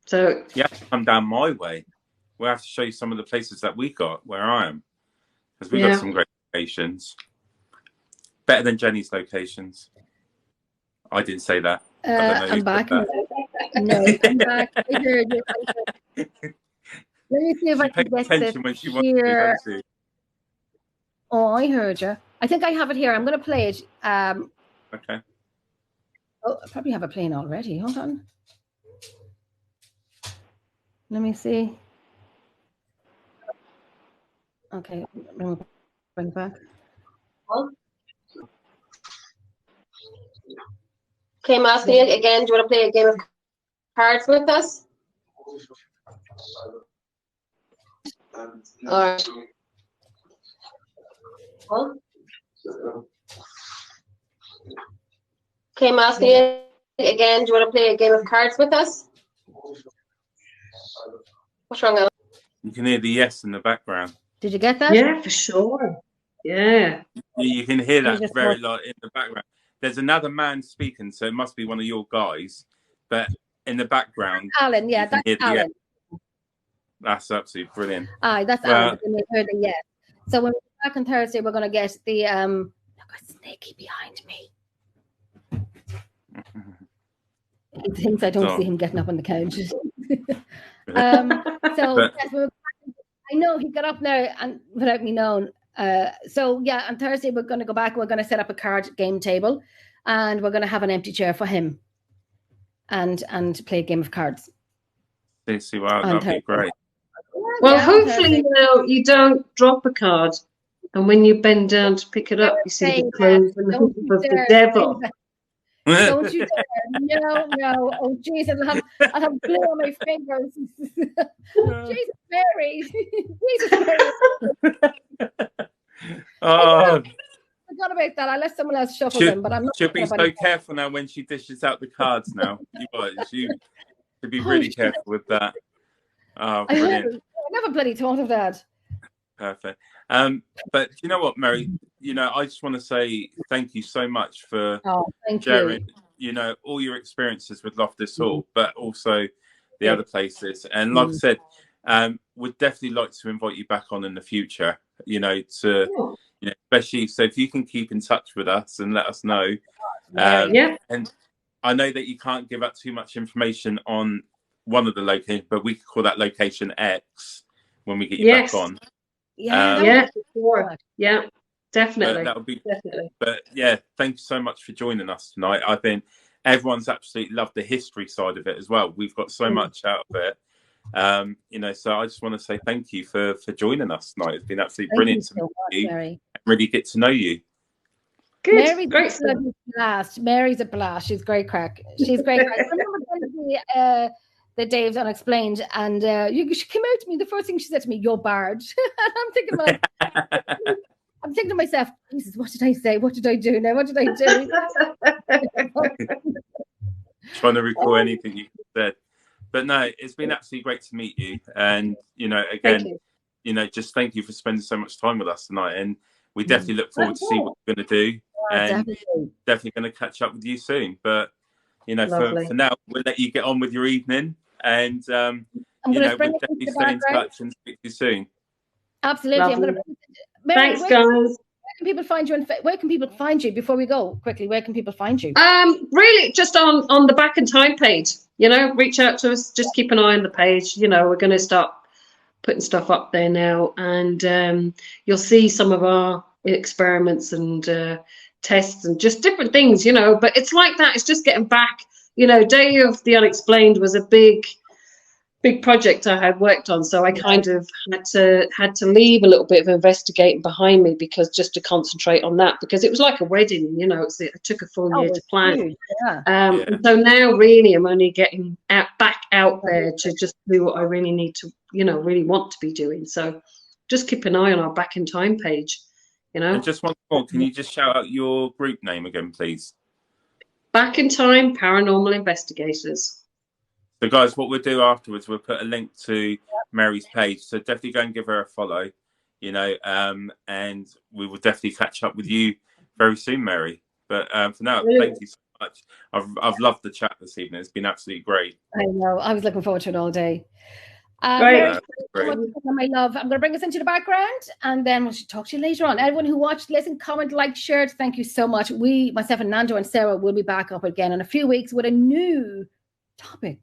So you have to come down my way. We'll have to show you some of the places that we got where I am. Because we got some great locations. Better than Jenny's locations. I didn't say that. I'm back. No, I'm back. I heard you. Let me see if I can get this here. Oh, I heard you. I think I have it here. I'm going to play it. Okay. Oh, I probably have it playing already. Hold on. Let me see. Okay, bring it back. Okay, I'm asking you again, do you want to play a game of cards with us? All right. Okay, I'm asking you again, do you want to play a game of cards with us? What's wrong, Ellen? You can hear the yes in the background. Did you get that? Yeah, for sure. Yeah. You can hear that very loud in the background. There's another man speaking, so it must be one of your guys. But in the background, Alan, yeah, that's Alan. Yes. That's absolutely brilliant. That's Alan. But they heard the yes. So when we're back on Thursday, we're going to get the look at Snakey behind me. He thinks I don't see him getting up on the couch. I know he got up now and without me knowing. So yeah, on Thursday we're going to go back. We're going to set up a card game table, and we're going to have an empty chair for him, and play a game of cards. See, wow, that'd be great. Well, hopefully now you don't drop a card, and when you bend down to pick it up, you see the clothes and the hoop of the devil. Don't you dare! No! Oh, jeez, I'll have glue on my fingers. Jesus, Mary! Jesus, Mary! Oh, I forgot about that. I let someone else shuffle them, but I'm not. She'll be so careful now when she dishes out the cards. Now, you should be really careful with that. Oh, brilliant! I never bloody thought of that. Perfect. But you know what, Mary? I just want to say thank you so much for sharing, all your experiences with Loftus Hall, but also the other places. And like I said, would definitely like to invite you back on in the future. you know, to you know, especially so if you can keep in touch with us and let us know. And I know that you can't give out too much information on one of the locations, but we could call that location X when we get you back on. Yeah, sure. Yeah, definitely. That would be definitely. But yeah, thank you so much for joining us tonight. I think everyone's absolutely loved the history side of it as well. We've got so much out of it. You know, so I just want to say thank you for joining us tonight. It's been absolutely brilliant to meet you and really get to know you. Good. Mary's great a blast. Mary's a blast. She's great crack. She's great crack. I remember the Dave's Unexplained, and she came out to me. The first thing she said to me, "You're barred." And I'm thinking to myself, Jesus, what did I say? What did I do now? What did I do? Trying to recall anything you said. But no, it's been absolutely great to meet you. And, you know, again, you know, just thank you for spending so much time with us tonight. And we definitely look forward to see what we're going to do. And definitely going to catch up with you soon. But, you know, for now, we'll let you get on with your evening. And, you know, we'll definitely stay in touch and speak to you soon. Absolutely. I'm going to. Thanks, guys. Where can people find you? Where can people find you before we go? Quickly, where can people find you? Really, just on the Back in Time page. You know, reach out to us. Just keep an eye on the page. You know, we're going to start putting stuff up there now, and you'll see some of our experiments and tests and just different things. You know, but it's like that. It's just getting back. You know, Day of the Unexplained was a big project I had worked on, so I kind of had to leave a little bit of investigating behind me because just to concentrate on that, because it was like a wedding, you know. It took a full year to plan. So now really I'm only getting back out there to just do what I really need to, you know, really want to be doing. So just keep an eye on our Back in Time page, you know. And just one more, can you just shout out your group name again, please? Back in Time Paranormal Investigators. So, guys, what we'll do afterwards, we'll put a link to Mary's page. So definitely go and give her a follow, you know, and we will definitely catch up with you very soon, Mary. But for now, thank you so much. I've loved the chat this evening. It's been absolutely great. I know. I was looking forward to it all day. Great. Mary, my love, I'm going to bring us into the background, and then we'll talk to you later on. Everyone who watched, listened, comment, liked, shared, thank you so much. Myself and Nando and Sarah will be back up again in a few weeks with a new topic.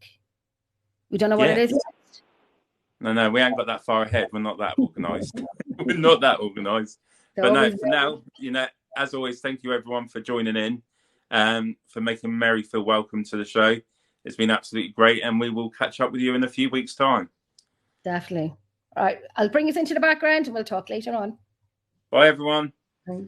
We don't know what it is yet. No, we ain't got that far ahead. We're not that organised. We're not that organised. But no, for now, you know, as always, thank you everyone for joining in, for making Mary feel welcome to the show. It's been absolutely great, and we will catch up with you in a few weeks' time. Definitely. All right, I'll bring us into the background, and we'll talk later on. Bye, everyone. Bye.